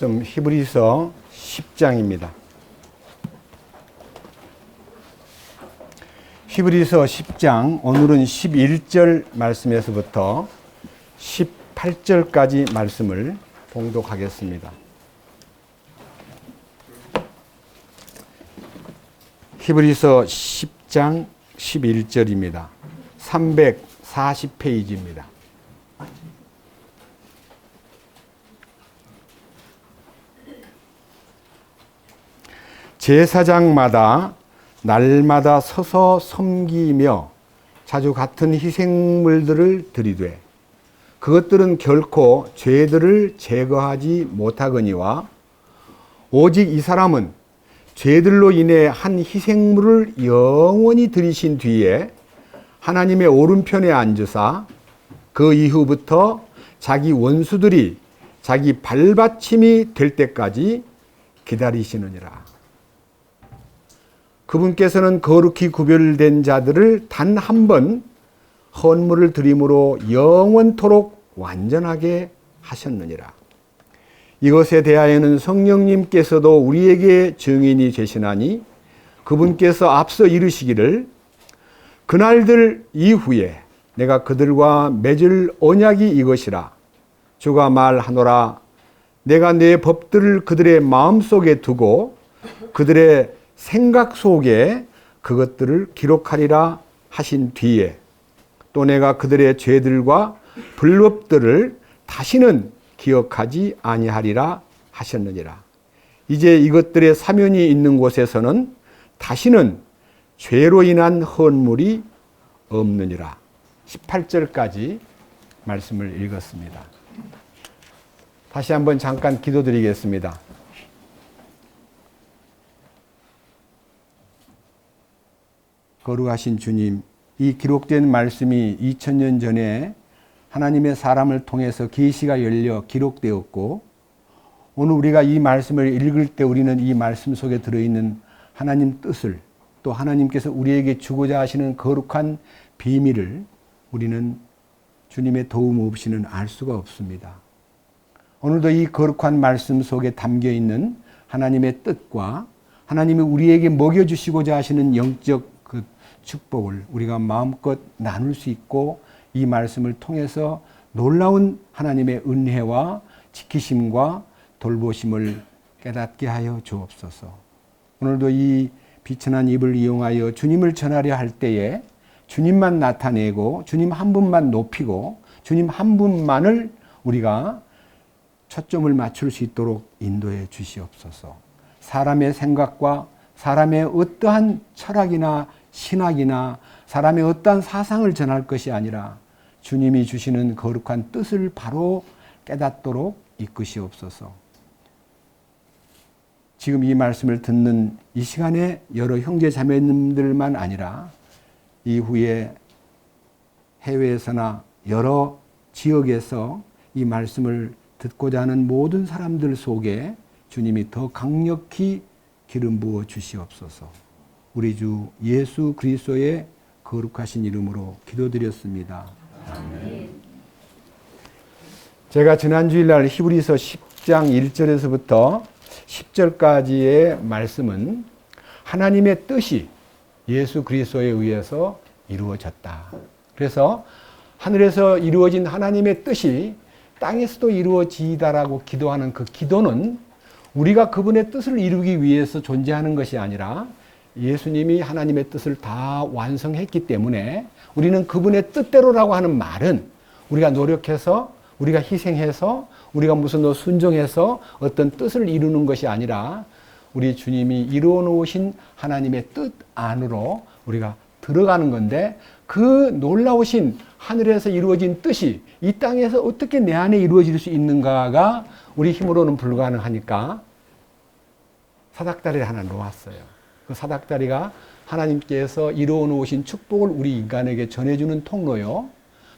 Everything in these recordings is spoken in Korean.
히브리서 10장입니다. 히브리서 10장, 오늘은 11절 말씀에서부터 18절까지 말씀을 봉독하겠습니다. 히브리서 10장 11절입니다. 340페이지입니다. 제사장마다 날마다 서서 섬기며 자주 같은 희생물들을 드리되 그것들은 결코 죄들을 제거하지 못하거니와 오직 이 사람은 죄들로 인해 한 희생물을 영원히 드리신 뒤에 하나님의 오른편에 앉으사 그 이후부터 자기 원수들이 자기 발받침이 될 때까지 기다리시느니라. 그분께서는 거룩히 구별된 자들을 단 한 번 헌물을 드림으로 영원토록 완전하게 하셨느니라. 이것에 대하여는 성령님께서도 우리에게 증인이 되시나니 그분께서 앞서 이르시기를 그날들 이후에 내가 그들과 맺을 언약이 이것이라. 주가 말하노라. 내가 내 법들을 그들의 마음속에 두고 그들의 생각 속에 그것들을 기록하리라 하신 뒤에 또 내가 그들의 죄들과 불법들을 다시는 기억하지 아니하리라 하셨느니라. 이제 이것들의 사면이 있는 곳에서는 다시는 죄로 인한 헌물이 없느니라. 18절까지 말씀을 읽었습니다. 다시 한번 잠깐 기도드리겠습니다. 거룩하신 주님, 이 기록된 말씀이 2000년 전에 하나님의 사람을 통해서 계시가 열려 기록되었고 오늘 우리가 이 말씀을 읽을 때 우리는 이 말씀 속에 들어있는 하나님 뜻을 또 하나님께서 우리에게 주고자 하시는 거룩한 비밀을 우리는 주님의 도움 없이는 알 수가 없습니다. 오늘도 이 거룩한 말씀 속에 담겨있는 하나님의 뜻과 하나님이 우리에게 먹여주시고자 하시는 영적 그 축복을 우리가 마음껏 나눌 수 있고 이 말씀을 통해서 놀라운 하나님의 은혜와 지키심과 돌보심을 깨닫게 하여 주옵소서. 오늘도 이 비천한 입을 이용하여 주님을 전하려 할 때에 주님만 나타내고 주님 한 분만 높이고 주님 한 분만을 우리가 초점을 맞출 수 있도록 인도해 주시옵소서. 사람의 생각과 사람의 어떠한 철학이나 신학이나 사람의 어떠한 사상을 전할 것이 아니라 주님이 주시는 거룩한 뜻을 바로 깨닫도록 이끄시옵소서. 지금 이 말씀을 듣는 이 시간에 여러 형제 자매님들만 아니라 이후에 해외에서나 여러 지역에서 이 말씀을 듣고자 하는 모든 사람들 속에 주님이 더 강력히 기름 부어 주시옵소서. 우리 주 예수 그리스도의 거룩하신 이름으로 기도드렸습니다. 아멘. 제가 지난 주일날 히브리서 10장 1절에서부터 10절까지의 말씀은 하나님의 뜻이 예수 그리스도에 의해서 이루어졌다. 그래서 하늘에서 이루어진 하나님의 뜻이 땅에서도 이루어지다라고 기도하는 그 기도는 우리가 그분의 뜻을 이루기 위해서 존재하는 것이 아니라 예수님이 하나님의 뜻을 다 완성했기 때문에 우리는 그분의 뜻대로라고 하는 말은 우리가 노력해서 우리가 희생해서 우리가 무슨 순종해서 어떤 뜻을 이루는 것이 아니라 우리 주님이 이루어 놓으신 하나님의 뜻 안으로 우리가 들어가는 건데 그 놀라우신 하늘에서 이루어진 뜻이 이 땅에서 어떻게 내 안에 이루어질 수 있는가가 우리 힘으로는 불가능하니까 사닥다리를 하나 놓았어요. 그 사닥다리가 하나님께서 이루어 놓으신 축복을 우리 인간에게 전해주는 통로요.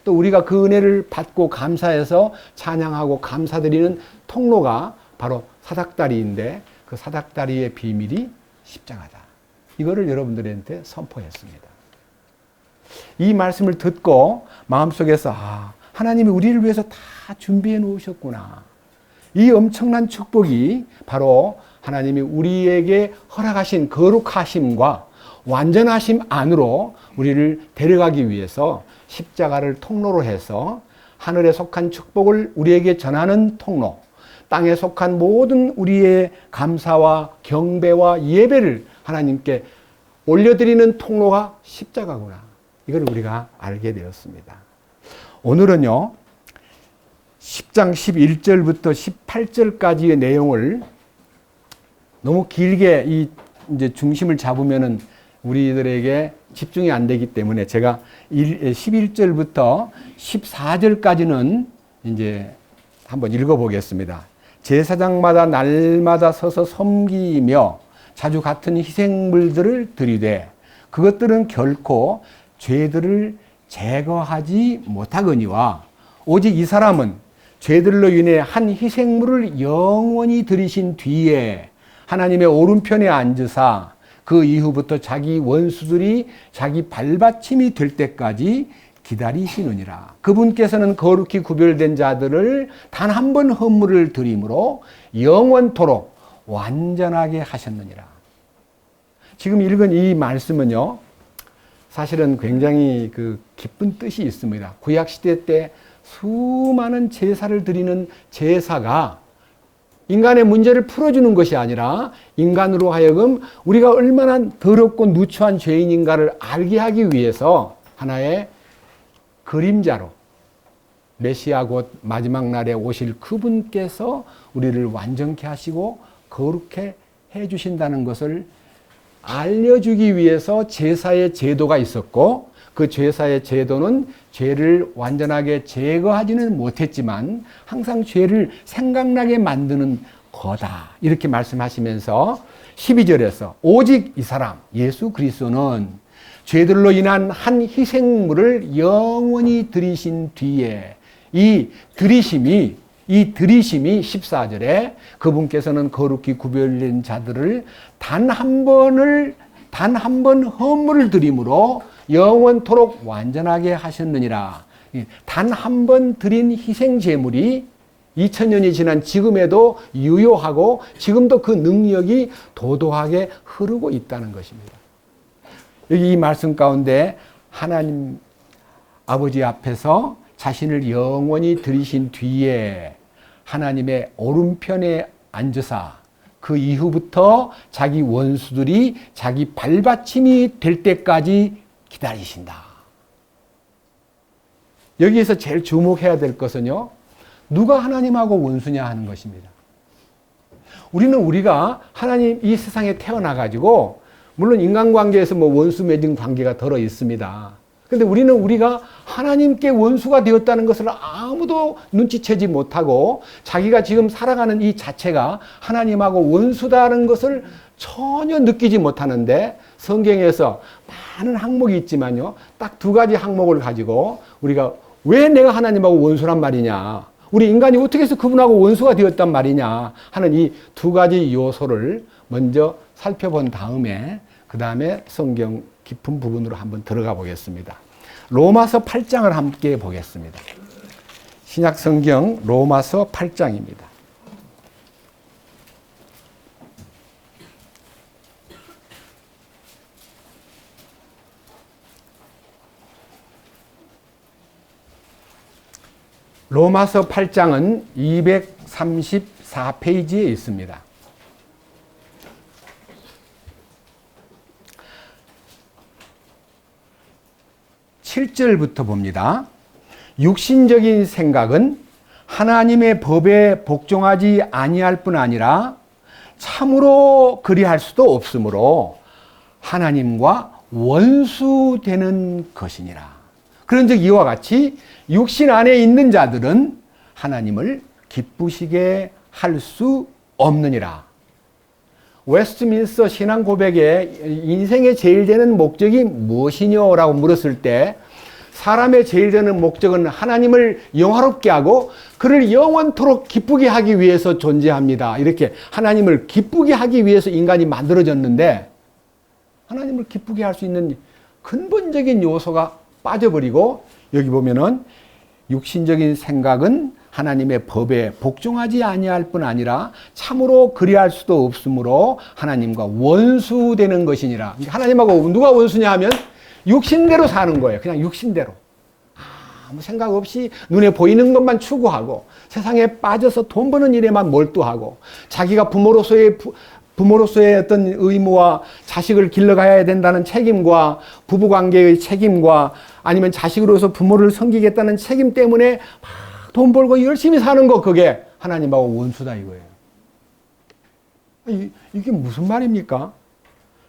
또 우리가 그 은혜를 받고 감사해서 찬양하고 감사드리는 통로가 바로 사닥다리인데 그 사닥다리의 비밀이 십자가다. 이거를 여러분들한테 선포했습니다. 이 말씀을 듣고 마음속에서 하나님이 우리를 위해서 다 준비해 놓으셨구나. 이 엄청난 축복이 바로 하나님이 우리에게 허락하신 거룩하심과 완전하심 안으로 우리를 데려가기 위해서 십자가를 통로로 해서 하늘에 속한 축복을 우리에게 전하는 통로, 땅에 속한 모든 우리의 감사와 경배와 예배를 하나님께 올려드리는 통로가 십자가구나. 이걸 우리가 알게 되었습니다. 오늘은요, 10장 11절부터 18절까지의 내용을 너무 길게 이제 중심을 잡으면은 우리들에게 집중이 안 되기 때문에 제가 11절부터 14절까지는 이제 한번 읽어보겠습니다. 제사장마다 날마다 서서 섬기며 자주 같은 희생물들을 드리되 그것들은 결코 죄들을 제거하지 못하거니와 오직 이 사람은 죄들로 인해 한 희생물을 영원히 드리신 뒤에 하나님의 오른편에 앉으사 그 이후부터 자기 원수들이 자기 발받침이 될 때까지 기다리시느니라. 그분께서는 거룩히 구별된 자들을 단 한 번 헌물을 드림으로 영원토록 완전하게 하셨느니라. 지금 읽은 이 말씀은요, 사실은 굉장히 깊은 뜻이 있습니다. 구약시대 때 수많은 제사를 드리는 제사가 인간의 문제를 풀어주는 것이 아니라 인간으로 하여금 우리가 얼마나 더럽고 누추한 죄인인가를 알게 하기 위해서 하나의 그림자로 메시아 곧 마지막 날에 오실 그분께서 우리를 완전케 하시고 거룩해 해주신다는 것을 알려주기 위해서 제사의 제도가 있었고 그 제사의 제도는 죄를 완전하게 제거하지는 못했지만 항상 죄를 생각나게 만드는 거다. 이렇게 말씀하시면서 12절에서 오직 이 사람 예수 그리스도는 죄들로 인한 한 희생물을 영원히 드리신 뒤에 이 드리심이 14절에 그분께서는 거룩히 구별된 자들을 단 한 번 헌물을 드림으로 영원토록 완전하게 하셨느니라. 단 한 번 드린 희생 제물이 2000년이 지난 지금에도 유효하고 지금도 그 능력이 도도하게 흐르고 있다는 것입니다. 여기 이 말씀 가운데 하나님 아버지 앞에서 자신을 영원히 드리신 뒤에 하나님의 오른편에 앉으사 그 이후부터 자기 원수들이 자기 발받침이 될 때까지 기다리신다. 여기에서 제일 주목해야 될 것은요, 누가 하나님하고 원수냐 하는 것입니다. 우리가 하나님 이 세상에 태어나가지고 물론 인간관계에서 원수 맺은 관계가 덜어 있습니다. 근데 우리가 하나님께 원수가 되었다는 것을 아무도 눈치채지 못하고 자기가 지금 살아가는 이 자체가 하나님하고 원수다는 것을 전혀 느끼지 못하는데 성경에서 많은 항목이 있지만요, 딱 두 가지 항목을 가지고 우리가 왜 내가 하나님하고 원수란 말이냐, 우리 인간이 어떻게 해서 그분하고 원수가 되었단 말이냐 하는 이 두 가지 요소를 먼저 살펴본 다음에 그 다음에 성경 깊은 부분으로 한번 들어가 보겠습니다. 로마서 8장을 함께 보겠습니다. 신약 성경 로마서 8장입니다. 로마서 8장은 234페이지에 있습니다. 7절부터 봅니다. 육신적인 생각은 하나님의 법에 복종하지 아니할 뿐 아니라 참으로 그리할 수도 없으므로 하나님과 원수되는 것이니라. 그런즉 이와 같이 육신 안에 있는 자들은 하나님을 기쁘시게 할 수 없느니라. 웨스트민스터 신앙 고백에 인생의 제일 되는 목적이 무엇이냐라고 물었을 때 사람의 제일 되는 목적은 하나님을 영화롭게 하고 그를 영원토록 기쁘게 하기 위해서 존재합니다. 이렇게 하나님을 기쁘게 하기 위해서 인간이 만들어졌는데 하나님을 기쁘게 할 수 있는 근본적인 요소가 빠져버리고 여기 보면은 육신적인 생각은 하나님의 법에 복종하지 아니할 뿐 아니라 참으로 그리할 수도 없으므로 하나님과 원수되는 것이니라. 하나님하고 누가 원수냐 하면 육신대로 사는 거예요. 그냥 육신대로. 아무 생각 없이 눈에 보이는 것만 추구하고 세상에 빠져서 돈 버는 일에만 몰두하고 자기가 부모로서의 어떤 의무와 자식을 길러가야 된다는 책임과 부부관계의 책임과 아니면 자식으로서 부모를 섬기겠다는 책임 때문에 막 돈 벌고 열심히 사는 거, 그게 하나님하고 원수다 이거예요. 이게 무슨 말입니까?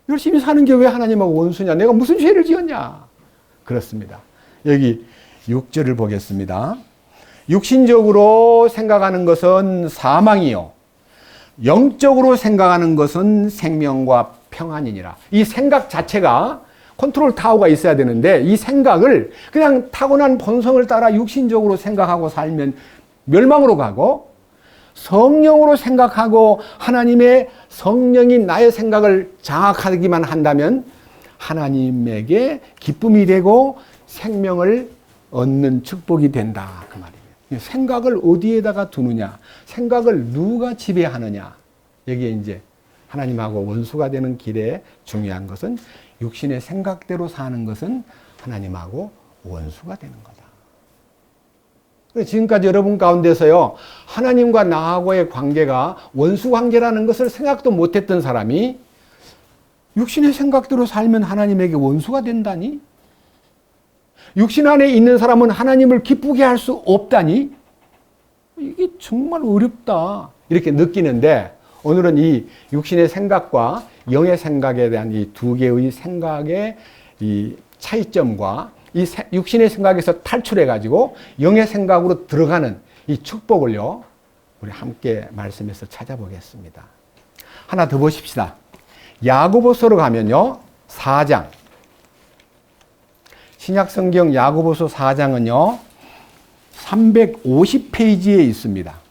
열심히 사는 게 왜 하나님하고 원수냐? 내가 무슨 죄를 지었냐? 그렇습니다. 여기 6절을 보겠습니다. 육신적으로 생각하는 것은 사망이요, 영적으로 생각하는 것은 생명과 평안이니라. 이 생각 자체가 컨트롤 타워가 있어야 되는데 이 생각을 그냥 타고난 본성을 따라 육신적으로 생각하고 살면 멸망으로 가고, 성령으로 생각하고 하나님의 성령이 나의 생각을 장악하기만 한다면 하나님에게 기쁨이 되고 생명을 얻는 축복이 된다, 그 말이에요. 생각을 어디에다가 두느냐, 생각을 누가 지배하느냐, 여기에 이제 하나님하고 원수가 되는 길에 중요한 것은 육신의 생각대로 사는 것은 하나님하고 원수가 되는 거다. 지금까지 여러분 가운데서요, 하나님과 나하고의 관계가 원수 관계라는 것을 생각도 못했던 사람이 육신의 생각대로 살면 하나님에게 원수가 된다니? 육신 안에 있는 사람은 하나님을 기쁘게 할 수 없다니? 이게 정말 어렵다, 이렇게 느끼는데, 오늘은 이 육신의 생각과 영의 생각에 대한 이 두 개의 생각의 이 차이점과 이 육신의 생각에서 탈출해가지고 영의 생각으로 들어가는 이 축복을요, 우리 함께 말씀에서 찾아보겠습니다. 하나 더 보십시다. 야고보서로 가면요, 4장. 신약성경 야고보서 4장은요, 350페이지에 있습니다.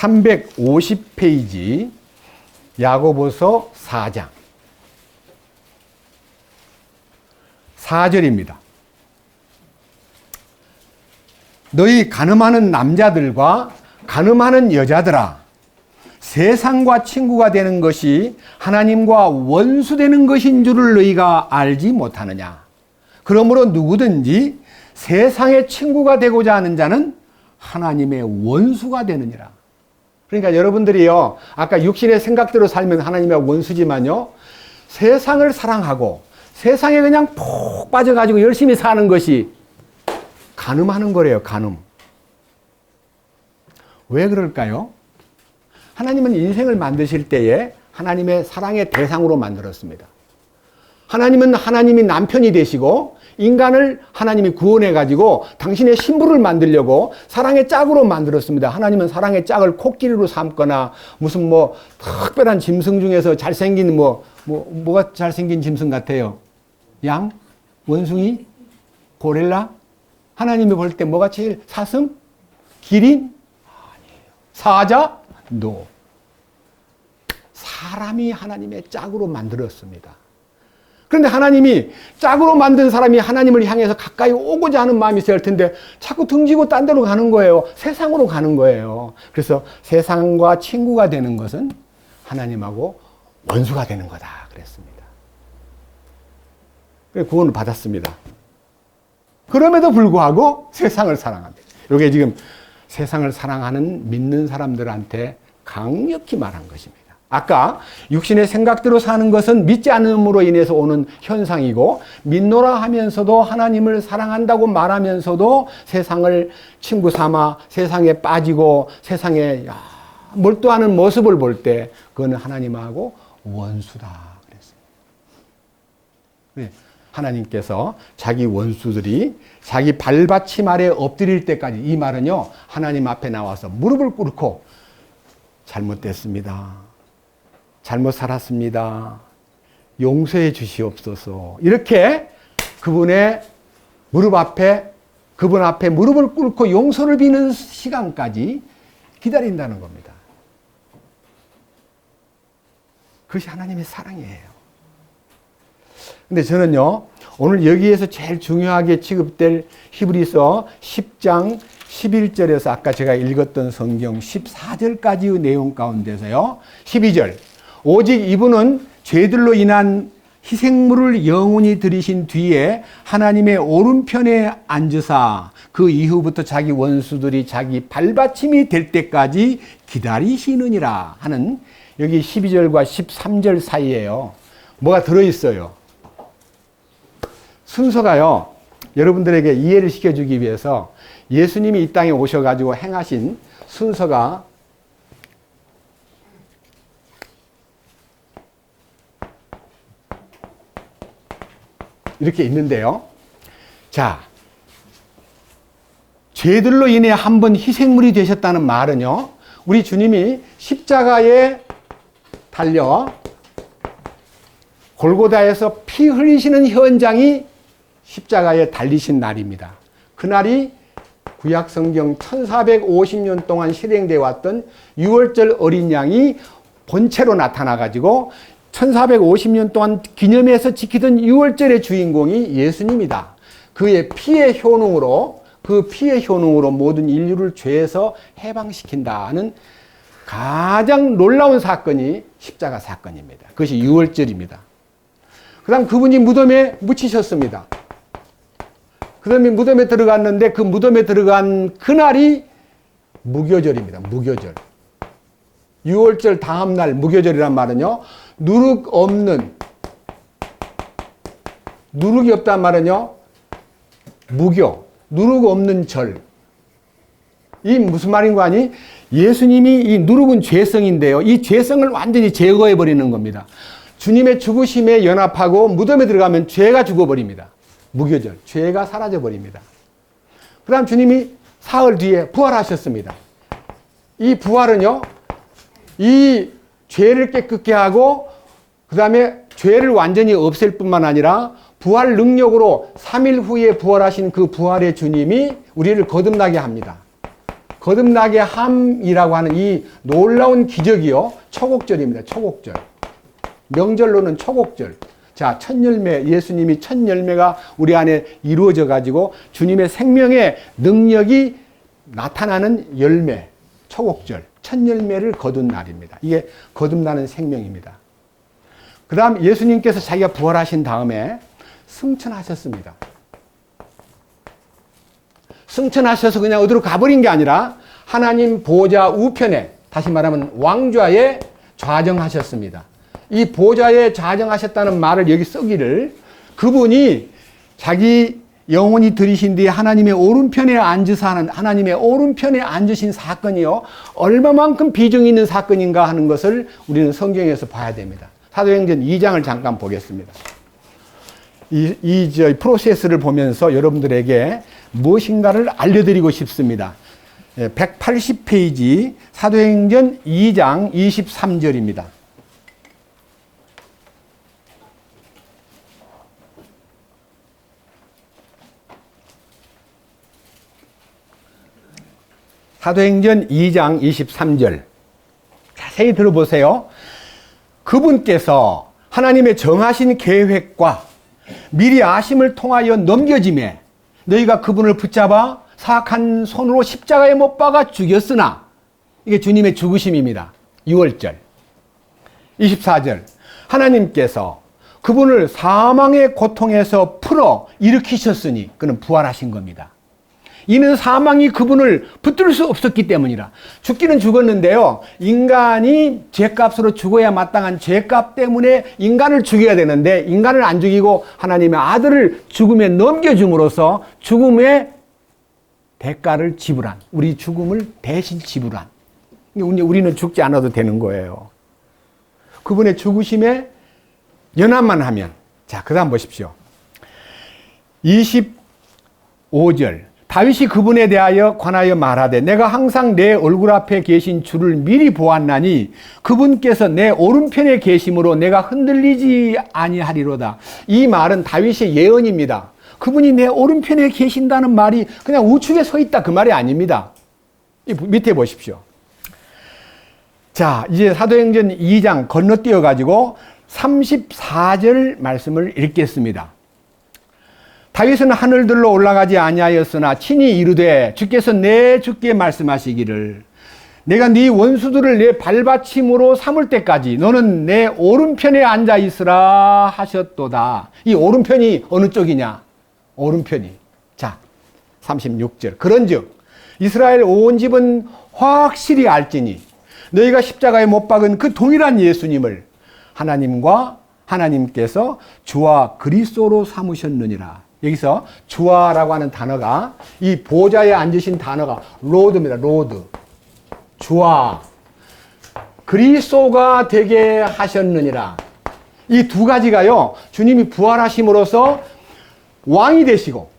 (350페이지) 야고보서 4장 4절입니다. 너희 가늠하는 남자들과 가늠하는 여자들아, 세상과 친구가 되는 것이 하나님과 원수되는 것인 줄을 너희가 알지 못하느냐. 그러므로 누구든지 세상의 친구가 되고자 하는 자는 하나님의 원수가 되느니라. 그러니까 여러분들이요, 아까 육신의 생각대로 살면 하나님의 원수지만요, 세상을 사랑하고 세상에 그냥 푹 빠져가지고 열심히 사는 것이 간음하는 거래요, 간음. 왜 그럴까요? 하나님은 인생을 만드실 때에 하나님의 사랑의 대상으로 만들었습니다. 하나님은 하나님이 남편이 되시고 인간을 하나님이 구원해가지고 당신의 신부를 만들려고 사랑의 짝으로 만들었습니다. 하나님은 사랑의 짝을 코끼리로 삼거나 무슨 특별한 짐승 중에서 잘생긴 뭐가 잘생긴 짐승 같아요? 양? 원숭이? 고릴라? 하나님이 볼 때 뭐가 제일 사슴? 기린? 아니에요. 사자? 노. 사람이 하나님의 짝으로 만들었습니다. 그런데 하나님이 짝으로 만든 사람이 하나님을 향해서 가까이 오고자 하는 마음이 있어야 할 텐데 자꾸 등지고 딴 데로 가는 거예요. 세상으로 가는 거예요. 그래서 세상과 친구가 되는 것은 하나님하고 원수가 되는 거다 그랬습니다. 그래서 구원을 받았습니다. 그럼에도 불구하고 세상을 사랑합니다. 이게 지금 세상을 사랑하는 믿는 사람들한테 강력히 말한 것입니다. 아까 육신의 생각대로 사는 것은 믿지 않음으로 인해서 오는 현상이고, 믿노라 하면서도 하나님을 사랑한다고 말하면서도 세상을 친구 삼아 세상에 빠지고 세상에 몰두하는 모습을 볼 때 그거는 하나님하고 원수다 그랬습니다. 네. 하나님께서 자기 원수들이 자기 발받침 아래 엎드릴 때까지, 이 말은요, 하나님 앞에 나와서 무릎을 꿇고 잘못됐습니다, 잘못 살았습니다, 용서해 주시옵소서, 이렇게 그분 앞에 무릎을 꿇고 용서를 비는 시간까지 기다린다는 겁니다. 그것이 하나님의 사랑이에요. 근데 저는요, 오늘 여기에서 제일 중요하게 취급될 히브리서 10장 11절에서 아까 제가 읽었던 성경 14절까지의 내용 가운데서요, 12절. 오직 이분은 죄들로 인한 희생물을 영원히 들이신 뒤에 하나님의 오른편에 앉으사 그 이후부터 자기 원수들이 자기 발받침이 될 때까지 기다리시느니라 하는 여기 12절과 13절 사이에요. 뭐가 들어있어요? 순서가요, 여러분들에게 이해를 시켜주기 위해서 예수님이 이 땅에 오셔가지고 행하신 순서가 이렇게 있는데요. 자, 죄들로 인해 한 번 희생물이 되셨다는 말은요, 우리 주님이 십자가에 달려 골고다에서 피 흘리시는 현장이 십자가에 달리신 날입니다. 그날이 구약성경 1450년 동안 실행되어 왔던 6월절 어린 양이 본체로 나타나가지고 1450년 동안 기념해서 지키던 6월절의 주인공이 예수님이다. 그의 피의 효능으로, 그 피의 효능으로 모든 인류를 죄에서 해방시킨다는 가장 놀라운 사건이 십자가 사건입니다. 그것이 6월절입니다. 그 다음 그분이 무덤에 묻히셨습니다. 그 다음에 무덤에 들어갔는데 그 무덤에 들어간 그날이 무교절입니다. 무교절. 6월절 다음날 무교절이란 말은요, 누룩이 없단 말은요, 무교, 누룩 없는 절. 이 무슨 말인 거 아니? 예수님이 이 누룩은 죄성인데요, 이 죄성을 완전히 제거해 버리는 겁니다. 주님의 죽으심에 연합하고 무덤에 들어가면 죄가 죽어버립니다. 무교절, 죄가 사라져 버립니다. 그 다음 주님이 사흘 뒤에 부활하셨습니다. 이 부활은요, 이 죄를 깨끗게 하고 그 다음에 죄를 완전히 없앨 뿐만 아니라 부활 능력으로 3일 후에 부활하신 그 부활의 주님이 우리를 거듭나게 합니다. 거듭나게 함이라고 하는 이 놀라운 기적이요, 초곡절입니다. 초곡절. 명절로는 초곡절. 자, 첫 열매, 예수님이 첫 열매가 우리 안에 이루어져 가지고 주님의 생명의 능력이 나타나는 열매, 초곡절. 첫 열매를 거둔 날입니다. 이게 거듭나는 생명입니다. 그 다음 예수님께서 자기가 부활하신 다음에 승천하셨습니다. 승천하셔서 그냥 어디로 가버린 게 아니라 하나님 보좌 우편에, 다시 말하면 왕좌에 좌정하셨습니다. 이 보좌에 좌정하셨다는 말을 여기 쓰기를, 그분이 자기 영원히 들이신 뒤에 하나님의 오른편에 앉으사 하는, 하나님의 오른편에 앉으신 사건이요, 얼마만큼 비중이 있는 사건인가 하는 것을 우리는 성경에서 봐야 됩니다. 사도행전 2장을 잠깐 보겠습니다. 이 프로세스를 보면서 여러분들에게 무엇인가를 알려드리고 싶습니다. 180페이지 사도행전 2장 23절입니다. 사도행전 2장 23절 자세히 들어보세요. 그분께서 하나님의 정하신 계획과 미리 아심을 통하여 넘겨짐에 너희가 그분을 붙잡아 사악한 손으로 십자가에 못 박아 죽였으나, 이게 주님의 죽으심입니다. 6월절. 24절 하나님께서 그분을 사망의 고통에서 풀어 일으키셨으니, 그는 부활하신 겁니다. 이는 사망이 그분을 붙들 수 없었기 때문이라. 죽기는 죽었는데요, 인간이 죄값으로 죽어야 마땅한 죄값 때문에 인간을 죽여야 되는데 인간을 안 죽이고 하나님의 아들을 죽음에 넘겨줌으로써 죽음의 대가를 지불한, 우리 죽음을 대신 지불한, 우리는 죽지 않아도 되는 거예요. 그분의 죽으심에 연합만 하면. 자, 그 다음 보십시오. 25절 다윗이 그분에 대하여 관하여 말하되 내가 항상 내 얼굴 앞에 계신 주를 미리 보았나니 그분께서 내 오른편에 계심으로 내가 흔들리지 아니하리로다. 이 말은 다윗의 예언입니다. 그분이 내 오른편에 계신다는 말이 그냥 우측에 서 있다 그 말이 아닙니다. 이 밑에 보십시오. 자, 이제 사도행전 2장 건너뛰어 가지고 34절 말씀을 읽겠습니다. 다윗은 하늘들로 올라가지 아니하였으나 친히 이르되 주께서 내 주께 말씀하시기를 내가 네 원수들을 내 발받침으로 삼을 때까지 너는 내 오른편에 앉아 있으라 하셨도다. 이 오른편이 어느 쪽이냐? 오른편이. 자, 36절. 그런즉 이스라엘 온 집은 확실히 알지니 너희가 십자가에 못 박은 그 동일한 예수님을 하나님께서 주와 그리스도로 삼으셨느니라. 여기서 주와라고 하는 단어가 이 보좌에 앉으신 단어가 로드입니다. 로드. 주와 그리스도가 되게 하셨느니라. 이 두 가지가요, 주님이 부활하심으로써 왕이 되시고,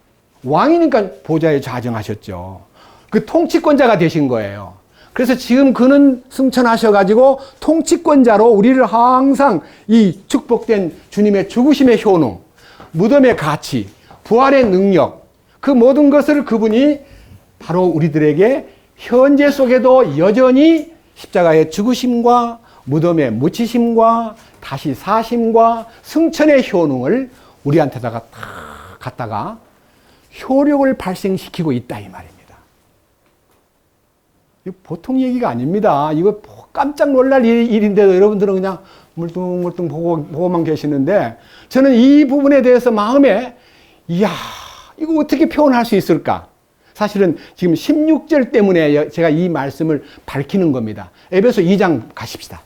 왕이니까 보좌에 좌정하셨죠. 그 통치권자가 되신 거예요. 그래서 지금 그는 승천하셔가지고 통치권자로 우리를 항상 이 축복된 주님의 죽으심의 효능, 무덤의 가치, 부활의 능력, 그 모든 것을 그분이 바로 우리들에게 현재 속에도 여전히 십자가의 죽으심과 무덤의 묻히심과 다시 사심과 승천의 효능을 우리한테다가 다 갖다가 효력을 발생시키고 있다 이 말입니다. 이거 보통 얘기가 아닙니다. 이거 깜짝 놀랄 일인데도 여러분들은 그냥 물뚱물뚱 보고만 계시는데, 저는 이 부분에 대해서 마음에 이야, 이거 어떻게 표현할 수 있을까? 사실은 지금 16절 때문에 제가 이 말씀을 밝히는 겁니다. 에베소 2장 가십시다.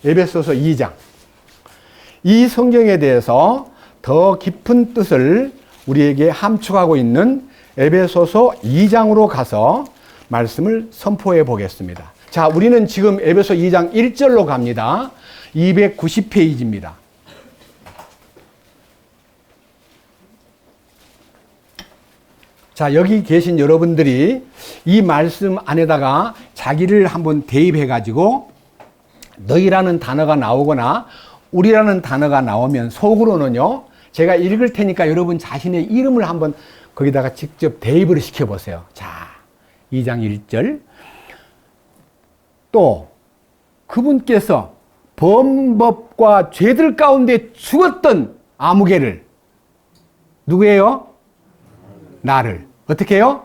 에베소서 2장. 이 성경에 대해서 더 깊은 뜻을 우리에게 함축하고 있는 에베소서 2장으로 가서 말씀을 선포해 보겠습니다. 자, 우리는 지금 에베소 2장 1절로 갑니다. 290페이지입니다. 자, 여기 계신 여러분들이 이 말씀 안에다가 자기를 한번 대입해 가지고 너희라는 단어가 나오거나 우리라는 단어가 나오면 속으로는요, 제가 읽을 테니까 여러분 자신의 이름을 한번 거기다가 직접 대입을 시켜 보세요. 자, 2장 1절. 또 그분께서 범법과 죄들 가운데 죽었던 아무개를, 누구예요? 나를 어떻게 해요?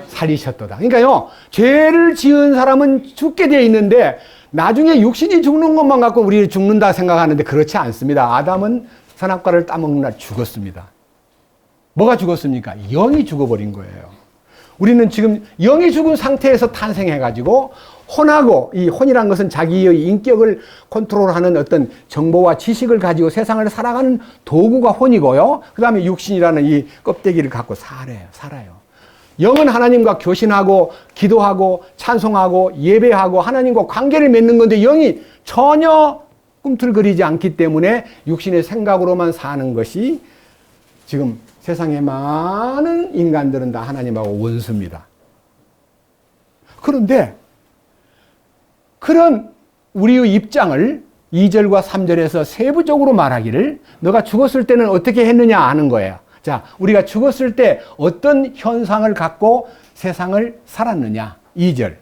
살리셨도다. 그러니까요, 죄를 지은 사람은 죽게 되어 있는데 나중에 육신이 죽는 것만 갖고 우리를 죽는다 생각하는데 그렇지 않습니다. 아담은 선악과를 따먹는 날 죽었습니다. 뭐가 죽었습니까? 영이 죽어버린 거예요. 우리는 지금 영이 죽은 상태에서 탄생해가지고 혼하고, 이 혼이란 것은 자기의 인격을 컨트롤하는 어떤 정보와 지식을 가지고 세상을 살아가는 도구가 혼이고요. 그 다음에 육신이라는 이 껍데기를 갖고 살아요. 영은 하나님과 교신하고 기도하고 찬송하고 예배하고 하나님과 관계를 맺는 건데 영이 전혀 꿈틀거리지 않기 때문에 육신의 생각으로만 사는 것이 지금 세상의 많은 인간들은 다 하나님하고 원수입니다. 그런데 그런 우리의 입장을 2절과 3절에서 세부적으로 말하기를 너가 죽었을 때는 어떻게 했느냐 아는 거예요. 자, 우리가 죽었을 때 어떤 현상을 갖고 세상을 살았느냐. 2절.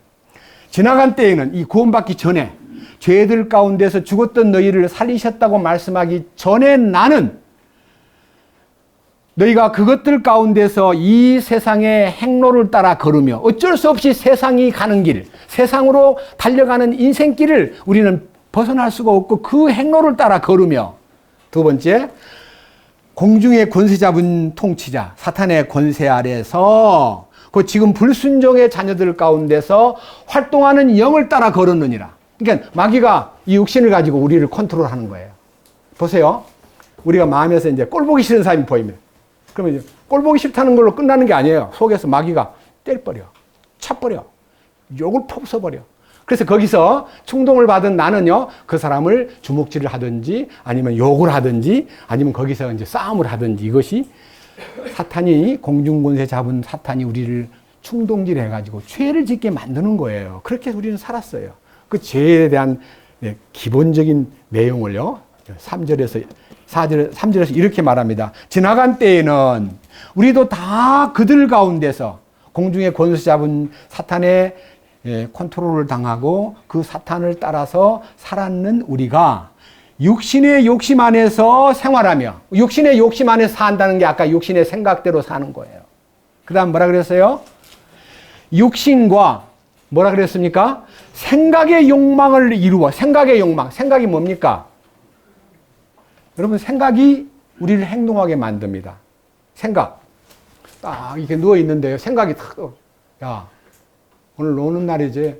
지나간 때에는, 이 구원받기 전에 죄들 가운데서 죽었던 너희를 살리셨다고 말씀하기 전에 나는 너희가 그것들 가운데서 이 세상의 행로를 따라 걸으며 어쩔 수 없이 세상이 가는 길, 세상으로 달려가는 인생길을 우리는 벗어날 수가 없고 그 행로를 따라 걸으며, 두 번째, 공중의 권세 잡은 통치자 사탄의 권세 아래서 그 지금 불순종의 자녀들 가운데서 활동하는 영을 따라 걸었느니라. 그러니까 마귀가 이 육신을 가지고 우리를 컨트롤하는 거예요. 보세요. 우리가 마음에서 이제 꼴 보기 싫은 사람이 보입니다. 그러면 이제 꼴 보기 싫다는 걸로 끝나는 게 아니에요. 속에서 마귀가 때려버려, 차버려, 욕을 퍼부숴버려. 그래서 거기서 충동을 받은 나는요, 그 사람을 주먹질을 하든지 아니면 욕을 하든지 아니면 거기서 이제 싸움을 하든지, 이것이 사탄이, 공중권세 잡은 사탄이 우리를 충동질해가지고 죄를 짓게 만드는 거예요. 그렇게 우리는 살았어요. 그 죄에 대한 기본적인 내용을요, 3절에서 이렇게 말합니다. 지나간 때에는 우리도 다 그들 가운데서 공중의 권세 잡은 사탄의 컨트롤을 당하고 그 사탄을 따라서 살았는 우리가 육신의 욕심 안에서 생활하며, 육신의 욕심 안에서 산다는 게 아까 육신의 생각대로 사는 거예요. 그 다음 뭐라 그랬어요? 육신과 뭐라 그랬습니까? 생각의 욕망을 이루어. 생각의 욕망. 생각이 뭡니까? 여러분, 생각이 우리를 행동하게 만듭니다. 생각. 딱 이렇게 누워있는데요. 생각이 탁, 야, 오늘 노는 날이지?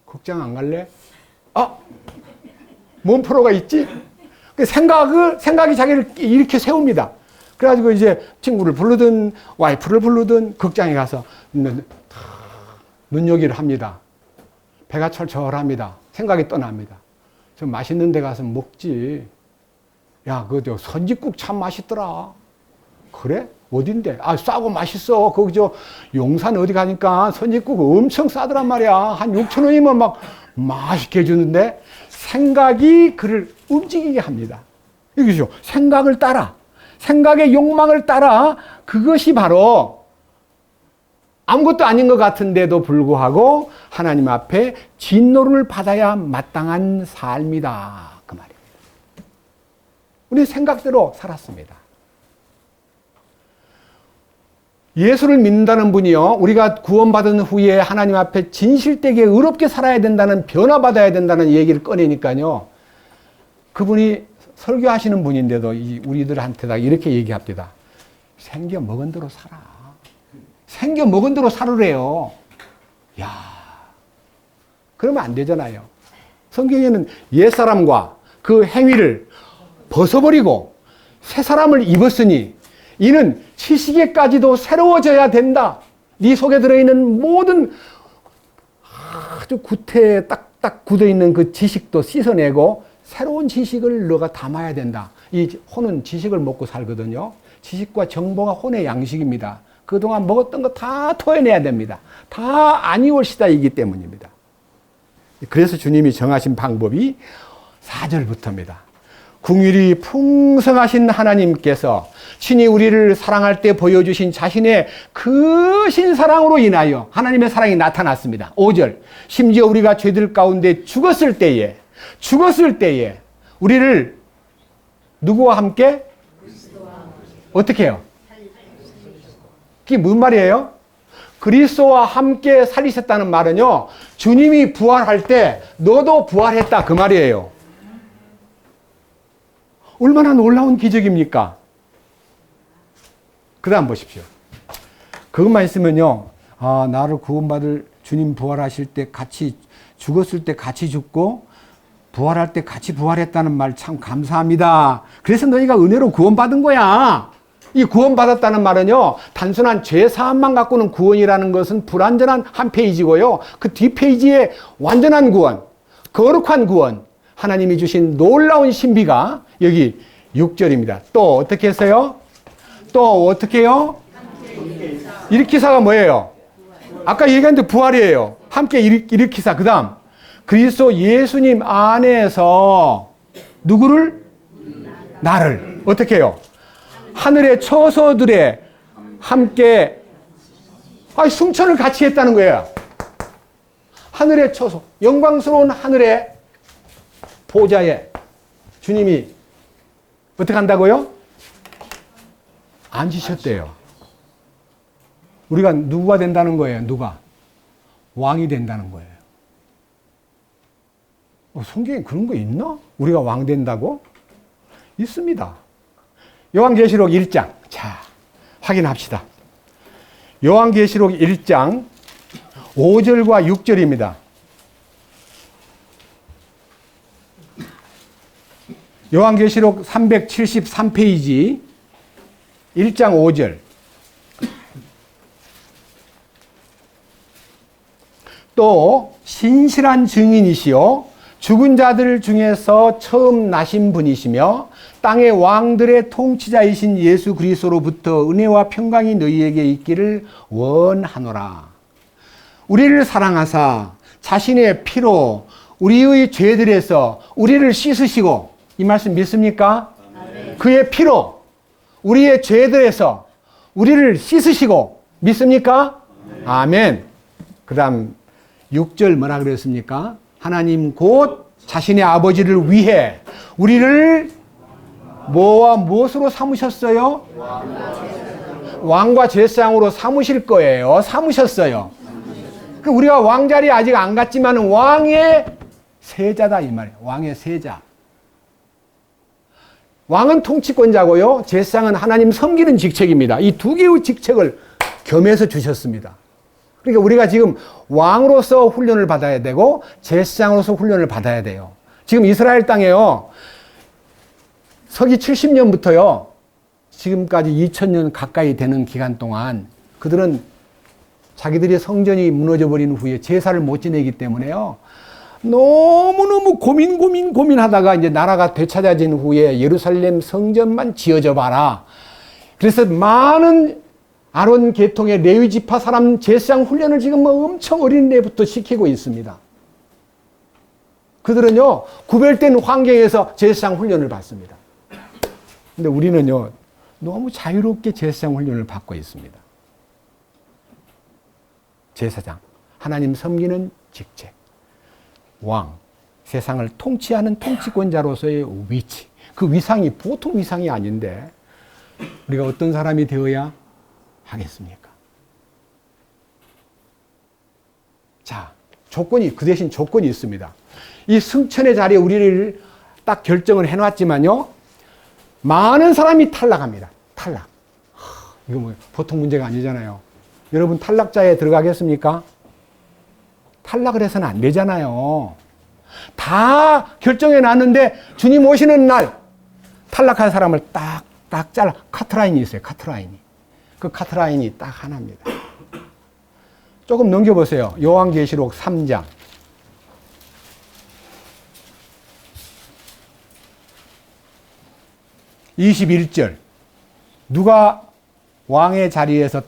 극장 안 갈래? 몸프로가 있지? 생각이 자기를 이렇게 세웁니다. 그래가지고 이제 친구를 부르든 와이프를 부르든 극장에 가서 눈요기를 합니다. 배가 철철합니다. 생각이 떠납니다. 좀 맛있는 데 가서 먹지. 야, 그거 선짓국 참 맛있더라. 그래? 어딘데? 싸고 맛있어. 거기 용산 어디 가니까 선짓국 엄청 싸더란 말이야. 한 6,000원이면 막 맛있게 해주는데 생각이 그를 움직이게 합니다. 이거죠. 생각을 따라. 생각의 욕망을 따라 그것이 바로 아무것도 아닌 것 같은데도 불구하고 하나님 앞에 진노를 받아야 마땅한 삶이다. 그 말입니다. 우리 생각대로 살았습니다. 예수를 믿는다는 분이요, 우리가 구원받은 후에 하나님 앞에 진실되게 의롭게 살아야 된다는, 변화받아야 된다는 얘기를 꺼내니까요, 그분이 설교하시는 분인데도 우리들한테다 이렇게 얘기합니다. 생겨 먹은 대로 살아. 생겨 먹은 대로 살으래요. 야, 그러면 안 되잖아요. 성경에는 옛사람과 그 행위를 벗어버리고 새 사람을 입었으니 이는 지식에까지도 새로워져야 된다. 네 속에 들어있는 모든 아주 구태에 딱딱 굳어있는 그 지식도 씻어내고 새로운 지식을 너가 담아야 된다. 이 혼은 지식을 먹고 살거든요. 지식과 정보가 혼의 양식입니다. 그동안 먹었던 거 다 토해내야 됩니다. 다 아니올시다이기 때문입니다. 그래서 주님이 정하신 방법이 4절부터입니다. 긍휼이 풍성하신 하나님께서 친히 우리를 사랑할 때 보여주신 자신의 크신 사랑으로 인하여 하나님의 사랑이 나타났습니다. 5절. 심지어 우리가 죄들 가운데 죽었을 때에 우리를 누구와 함께? 어떻게 해요? 그게 무슨 말이에요? 그리스도와 함께 살리셨다는 말은요, 주님이 부활할 때 너도 부활했다 그 말이에요. 얼마나 놀라운 기적입니까? 그 다음 보십시오. 그것만 있으면요, 나를 구원받을 주님 부활하실 때 같이 죽었을 때 같이 죽고 부활할 때 같이 부활했다는 말 참 감사합니다. 그래서 너희가 은혜로 구원받은 거야. 이 구원받았다는 말은요, 단순한 죄사함만 갖고는 구원이라는 것은 불완전한 한 페이지고요. 그 뒷페이지에 완전한 구원, 거룩한 구원, 하나님이 주신 놀라운 신비가 여기 6절입니다. 또 어떻게 했어요? 또 어떻게 해요? 일으키사가 뭐예요? 아까 얘기했는데 부활이에요. 함께 일으키사. 그 다음 그리스도 예수님 안에서 누구를? 나를. 어떻게 해요? 하늘의 처소들에 함께 승천을 같이 했다는 거예요. 하늘의 처소, 영광스러운 하늘의 보좌에 주님이 어떻게 한다고요? 앉으셨대요. 우리가 누가 된다는 거예요? 누가? 왕이 된다는 거예요. 성경에 그런 거 있나? 우리가 왕 된다고? 있습니다. 요한계시록 1장. 자, 확인합시다. 요한계시록 1장 5절과 6절입니다. 요한계시록 373페이지 1장 5절. 또 신실한 증인이시요 죽은 자들 중에서 처음 나신 분이시며 땅의 왕들의 통치자이신 예수 그리스도로부터 은혜와 평강이 너희에게 있기를 원하노라. 우리를 사랑하사 자신의 피로 우리의 죄들에서 우리를 씻으시고, 이 말씀 믿습니까? 아멘. 그의 피로 우리의 죄들에서 우리를 씻으시고, 믿습니까? 아멘. 그 다음 6절 뭐라 그랬습니까? 하나님 곧 자신의 아버지를 위해 우리를 뭐와 무엇으로 삼으셨어요? 왕과 제사장으로 삼으실 거예요. 삼으셨어요. 우리가 왕자리에 아직 안 갔지만 왕의 세자다 이 말이에요. 왕의 세자. 왕은 통치권자고요. 제사장은 하나님 섬기는 직책입니다. 이 두 개의 직책을 겸해서 주셨습니다. 그러니까 우리가 지금 왕으로서 훈련을 받아야 되고 제사장으로서 훈련을 받아야 돼요. 지금 이스라엘 땅에요. 서기 70년부터요. 지금까지 2000년 가까이 되는 기간 동안 그들은 자기들의 성전이 무너져 버린 후에 제사를 못 지내기 때문에요. 너무너무 고민하다가 이제 나라가 되찾아진 후에 예루살렘 성전만 지어져 봐라. 그래서 많은 아론 계통의 레위 지파 사람 제사장 훈련을 지금 뭐 엄청 어린 애부터 시키고 있습니다. 그들은요, 구별된 환경에서 제사장 훈련을 받습니다. 근데 우리는요, 너무 자유롭게 제사장 훈련을 받고 있습니다. 제사장, 하나님 섬기는 직책, 왕, 세상을 통치하는 통치권자로서의 위치. 그 위상이 보통 위상이 아닌데 우리가 어떤 사람이 되어야 하겠습니까? 자, 그 대신 조건이 있습니다. 이 승천의 자리에 우리를 딱 결정을 해놨지만요, 많은 사람이 탈락합니다. 탈락. 이거 뭐 보통 문제가 아니잖아요. 여러분 탈락자에 들어가겠습니까? 탈락을 해서는 안 되잖아요. 다 결정해 놨는데 주님 오시는 날 탈락한 사람을 딱 잘라. 카트라인이 있어요. 카트라인이. 그 카트라인이 딱 하나입니다. 조금 넘겨보세요. 요한계시록 3장. 21절. 누가 왕의 자리에서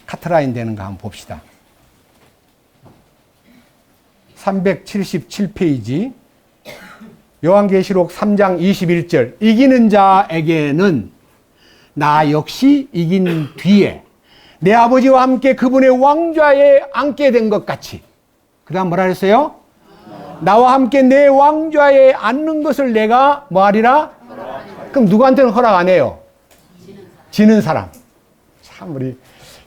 카트라인 되는가 한번 봅시다. 377페이지. 요한계시록 3장 21절. 이기는 자에게는 나 역시 이긴 뒤에 내 아버지와 함께 그분의 왕좌에 앉게 된 것 같이. 그 다음 뭐라 그랬어요? 나와 함께 내 왕좌에 앉는 것을 내가 뭐하리라? 그럼 누구한테는 허락 안 해요? 지는 사람. 참 우리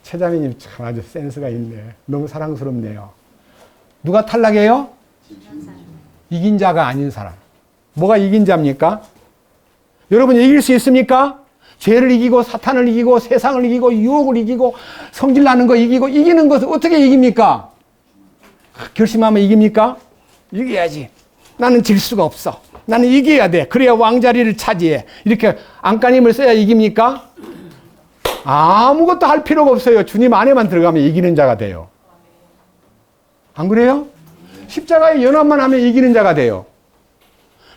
최자매님 참 아주 센스가 있네. 너무 사랑스럽네요. 누가 탈락해요? 이긴 자가 아닌 사람. 뭐가 이긴 자입니까? 여러분 이길 수 있습니까? 죄를 이기고 사탄을 이기고 세상을 이기고 유혹을 이기고 성질 나는 거 이기고 이기는 것을 어떻게 이깁니까? 결심하면 이깁니까? 이겨야지. 나는 질 수가 없어. 나는 이겨야 돼. 그래야 왕자리를 차지해. 이렇게 안간힘을 써야 이깁니까? 아무것도 할 필요가 없어요. 주님 안에만 들어가면 이기는 자가 돼요. 안 그래요? 십자가에 연합만 하면 이기는 자가 돼요.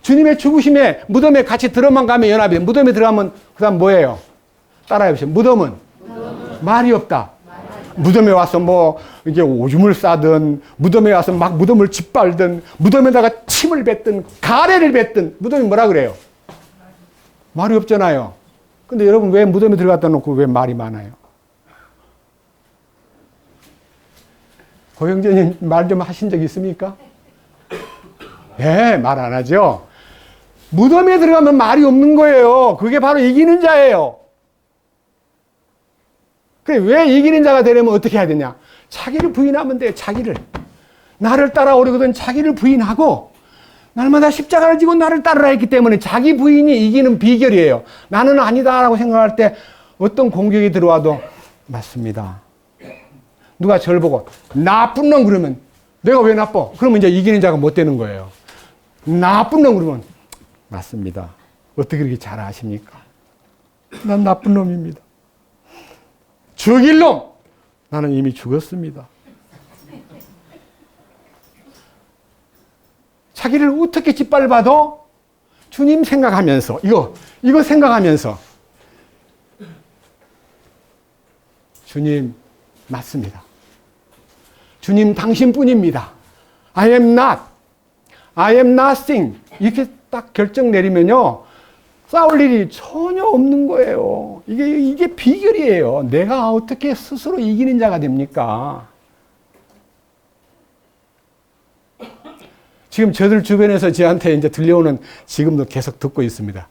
주님의 죽으심에 무덤에 같이 들어만 가면 연합이 돼요. 무덤에 들어가면 그 다음 뭐예요? 따라해 보세요. 무덤은 말이 없다. 무덤에 와서 뭐 이게 오줌을 싸든 무덤에 와서 막 무덤을 짓밟든 무덤에다가 침을 뱉든 가래를 뱉든 무덤이 뭐라 그래요? 말이 없잖아요. 근데 여러분 왜 무덤에 들어갔다 놓고 왜 말이 많아요? 고영재님 말 좀 하신 적 있습니까? 네, 말 안 하죠. 무덤에 들어가면 말이 없는 거예요. 그게 바로 이기는 자예요. 그래, 왜 이기는 자가 되려면 어떻게 해야 되냐? 자기를 부인하면 돼요. 자기를. 나를 따라오려거든 자기를 부인하고 날마다 십자가를 지고 나를 따르라 했기 때문에 자기 부인이 이기는 비결이에요. 나는 아니다라고 생각할 때 어떤 공격이 들어와도 맞습니다. 누가 저를 보고 나쁜 놈 그러면 내가 왜 나빠? 그러면 이제 이기는 자가 못 되는 거예요. 나쁜 놈 그러면 맞습니다. 어떻게 그렇게 잘 아십니까? 난 나쁜 놈입니다. 죽일 놈! 나는 이미 죽었습니다. 자기를 어떻게 짓밟아도 주님 생각하면서 이거 생각하면서 주님 맞습니다. 주님 당신뿐입니다. I am not. I am nothing. 이렇게 딱 결정 내리면요. 싸울 일이 전혀 없는 거예요. 이게 비결이에요. 내가 어떻게 스스로 이기는 자가 됩니까? 지금 저들 주변에서 저한테 이제 들려오는, 지금도 계속 듣고 있습니다.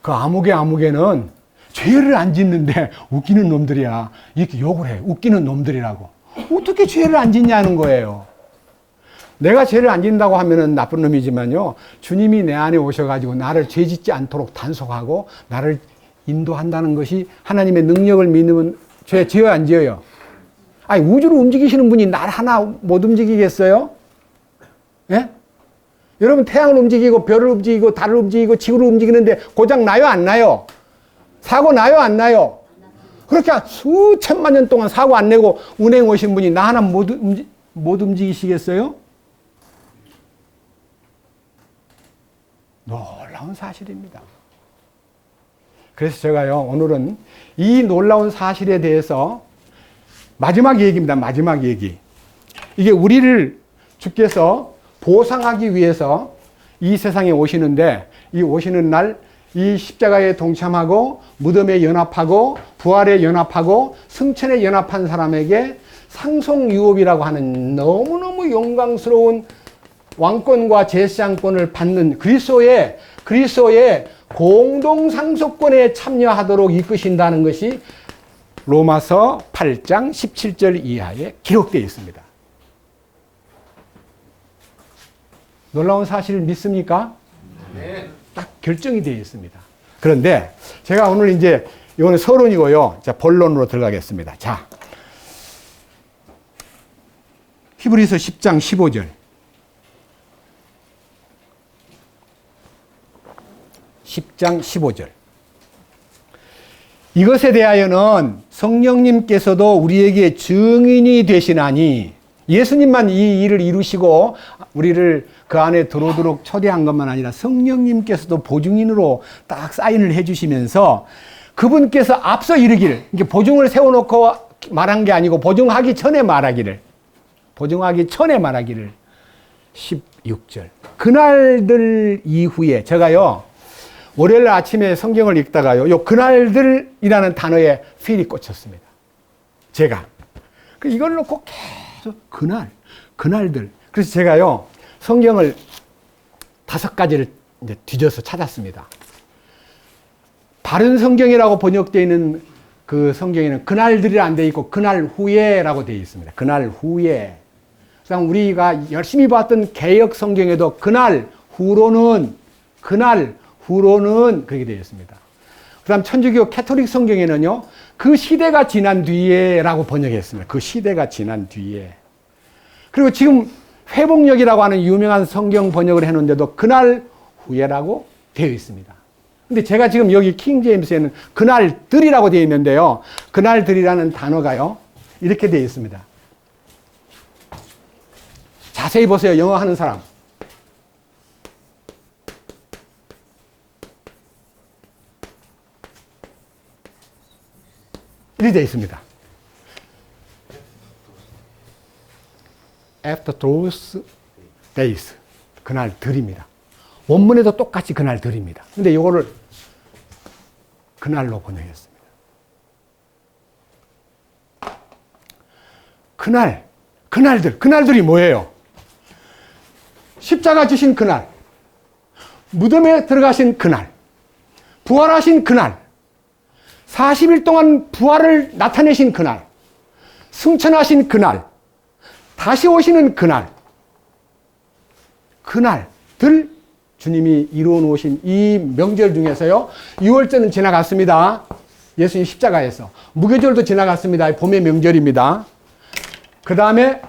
그 아무개는 죄를 안 짓는데 웃기는 놈들이야. 이렇게 욕을 해. 웃기는 놈들이라고. 어떻게 죄를 안 짓냐는 거예요. 내가 죄를 안 짓는다고 하면은 나쁜 놈이지만요, 주님이 내 안에 오셔가지고 나를 죄 짓지 않도록 단속하고 나를 인도한다는 것이, 하나님의 능력을 믿으면 죄 지어요, 안 지어요? 아니, 우주를 움직이시는 분이 날 하나 못 움직이겠어요? 예? 여러분, 태양을 움직이고 별을 움직이고 달을 움직이고 지구를 움직이는데 고장 나요, 안 나요? 사고 나요, 안 나요? 그렇게 수천만 년 동안 사고 안 내고 운행 오신 분이 나 하나 못 움직이시겠어요? 놀라운 사실입니다. 그래서 제가요, 오늘은 이 놀라운 사실에 대해서 마지막 얘기입니다. 마지막 얘기. 이게 우리를 주께서 보상하기 위해서 이 세상에 오시는데, 이 오시는 날 이 십자가에 동참하고 무덤에 연합하고 부활에 연합하고 승천에 연합한 사람에게 상속유업이라고 하는 너무너무 영광스러운 왕권과 제사장권을 받는 그리스도의 공동상속권에 참여하도록 이끄신다는 것이 로마서 8장 17절 이하에 기록되어 있습니다. 놀라운 사실을 믿습니까? 네. 딱 결정이 되어 있습니다. 그런데 제가 오늘 이제 이거는 서론이고요. 자, 본론으로 들어가겠습니다. 자, 히브리서 10장 15절. 10장 15절. 이것에 대하여는 성령님께서도 우리에게 증인이 되시나니, 예수님만 이 일을 이루시고 우리를 그 안에 들어오도록 초대한 것만 아니라 성령님께서도 보증인으로 딱 사인을 해주시면서 그분께서 앞서 이르기를, 이게 보증을 세워놓고 말한 게 아니고 보증하기 전에 말하기를 16절. 그날들 이후에, 제가요 월요일 아침에 성경을 읽다가요, 요 그날들이라는 단어에 필이 꽂혔습니다. 제가 이걸 놓고 계속 그날들. 그래서 제가요 성경을 5가지를 이제 뒤져서 찾았습니다. 바른 성경이라고 번역되어 있는 그 성경에는 그날들이라 안 되어 있고 그날 후에라고 되어 있습니다. 그날 후에. 그다음 우리가 열심히 봤던 개역 성경에도 그날 후로는 그렇게 되어 있습니다. 그다음 천주교 캐톨릭 성경에는요, 그 시대가 지난 뒤에라고 번역했습니다. 그 시대가 지난 뒤에. 그리고 지금 회복력이라고 하는 유명한 성경 번역을 해놓은데도 그날 후에라고 되어 있습니다. 근데 제가 지금 여기 킹제임스에는 그날들이라고 되어 있는데요, 그날들이라는 단어가요 이렇게 되어 있습니다. 자세히 보세요. 영어 하는 사람. 이렇게 되어 있습니다. After those days. 그날들입니다. 원문에도 똑같이 그날들입니다. 근데 이거를 그날로 번역했습니다. 그날들이 뭐예요? 십자가 지신 그날, 무덤에 들어가신 그날, 부활하신 그날, 40일 동안 부활을 나타내신 그날, 승천하신 그날, 다시 오시는 그날들, 주님이 이루어 놓으신 이 명절 중에서요, 6월절은 지나갔습니다. 예수님 십자가에서. 무교절도 지나갔습니다. 봄의 명절입니다. 그 다음에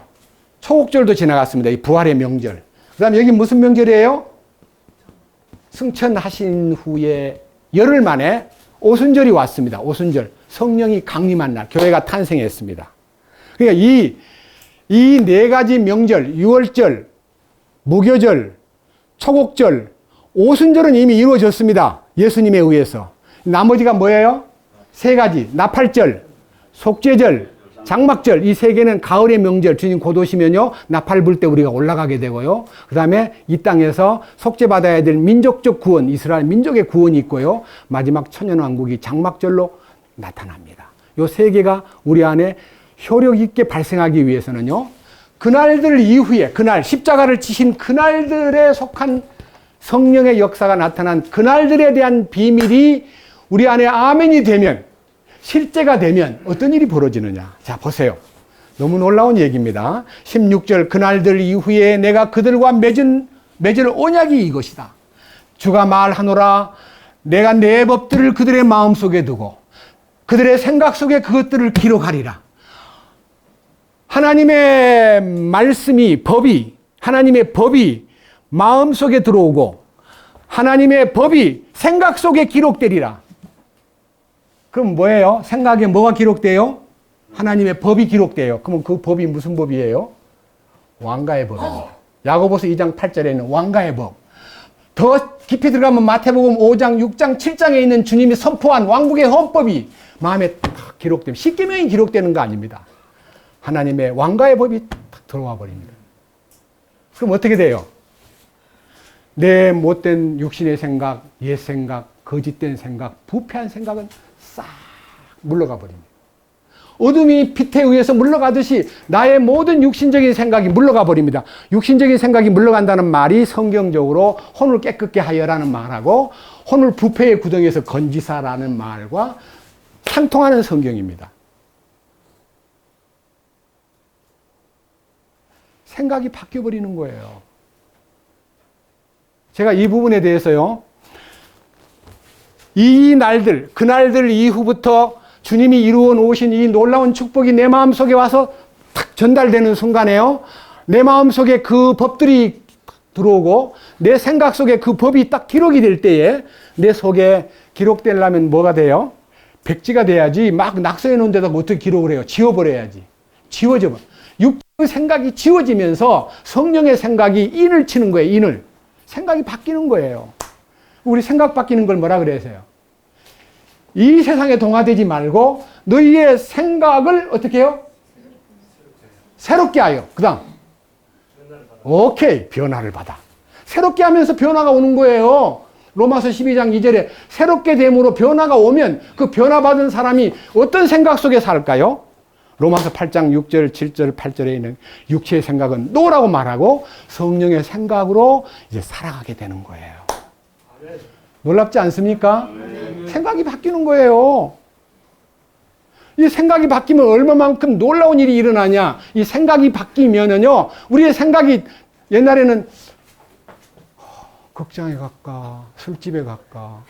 초곡절도 지나갔습니다. 이 부활의 명절. 그 다음에 여기 무슨 명절이에요? 승천하신 후에 열흘 만에 오순절이 왔습니다. 오순절. 성령이 강림한 날, 교회가 탄생했습니다. 그러니까 이 4가지 명절, 6월절, 무교절, 초곡절, 오순절은 이미 이루어졌습니다. 예수님에 의해서. 나머지가 뭐예요? 3가지. 나팔절, 속죄절, 장막절. 이 3개는 가을의 명절. 주님 곧 오시면요, 나팔 불 때 우리가 올라가게 되고요. 그 다음에 이 땅에서 속죄받아야 될 민족적 구원, 이스라엘 민족의 구원이 있고요. 마지막 천년왕국이 장막절로 나타납니다. 이 3개가 우리 안에 효력 있게 발생하기 위해서는요, 그날들 이후에, 그날, 십자가를 지신 그날들에 속한 성령의 역사가 나타난 그날들에 대한 비밀이 우리 안에 아멘이 되면, 실제가 되면 어떤 일이 벌어지느냐. 자, 보세요. 너무 놀라운 얘기입니다. 16절, 그날들 이후에 내가 그들과 맺을 언약이 이것이다. 주가 말하노라, 내가 내 법들을 그들의 마음속에 두고 그들의 생각 속에 그것들을 기록하리라. 하나님의 말씀이, 하나님의 법이 마음속에 들어오고 하나님의 법이 생각 속에 기록되리라. 그럼 뭐예요? 생각에 뭐가 기록돼요? 하나님의 법이 기록돼요. 그러면 그 법이 무슨 법이에요? 왕가의 법입니다. 야고보서 2장 8절에 있는 왕가의 법. 더 깊이 들어가면 마태복음 5장, 6장, 7장에 있는 주님이 선포한 왕국의 헌법이 마음에 딱 기록되면, 십계명이 기록되는 거 아닙니다. 하나님의 왕가의 법이 딱 들어와 버립니다. 그럼 어떻게 돼요? 내 못된 육신의 생각, 옛 생각, 거짓된 생각, 부패한 생각은 싹 물러가 버립니다. 어둠이 빛에 의해서 물러가듯이 나의 모든 육신적인 생각이 물러가 버립니다. 육신적인 생각이 물러간다는 말이 성경적으로 혼을 깨끗게 하여라는 말하고 혼을 부패의 구덩이에서 건지사라는 말과 상통하는 성경입니다. 생각이 바뀌어 버리는 거예요. 제가 이 부분에 대해서요, 이 날들, 그날들 이후부터 주님이 이루어 놓으신 이 놀라운 축복이 내 마음속에 와서 탁 전달되는 순간에요, 내 마음속에 그 법들이 들어오고 내 생각 속에 그 법이 딱 기록이 될 때에 내 속에 기록되려면 뭐가 돼요? 백지가 돼야지. 막 낙서해 놓은 데다가 어떻게 기록을 해요? 지워버려야지. 지워져 봐. 육의 생각이 지워지면서 성령의 생각이 인을 치는 거예요. 인을. 생각이 바뀌는 거예요. 우리 생각 바뀌는 걸 뭐라 그래서요? 이 세상에 동화되지 말고 너희의 생각을 어떻게 해요? 새롭게 하여. 그 다음. 오케이. 변화를 받아. 새롭게 하면서 변화가 오는 거예요. 로마서 12장 2절에 새롭게 됨으로 변화가 오면 그 변화받은 사람이 어떤 생각 속에 살까요? 로마서 8장 6절, 7절, 8절에 있는 육체의 생각은 노라고 말하고 성령의 생각으로 이제 살아가게 되는 거예요. 놀랍지 않습니까? 생각이 바뀌는 거예요. 이 생각이 바뀌면 얼마만큼 놀라운 일이 일어나냐. 이 생각이 바뀌면은요, 우리의 생각이 옛날에는 극장에 갈까, 술집에 갈까,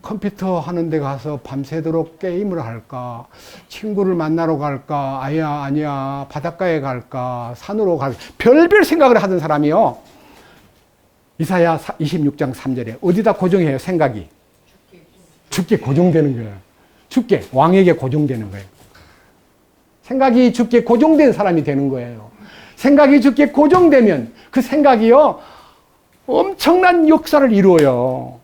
컴퓨터 하는 데 가서 밤새도록 게임을 할까, 친구를 만나러 갈까, 아니야, 바닷가에 갈까, 산으로 갈까, 별별 생각을 하던 사람이요. 이사야 26장 3절에 어디다 고정해요, 생각이? 죽게 고정되는 거예요. 죽게, 왕에게 고정되는 거예요. 생각이 죽게 고정된 사람이 되는 거예요. 생각이 죽게 고정되면 그 생각이요, 엄청난 역사를 이루어요.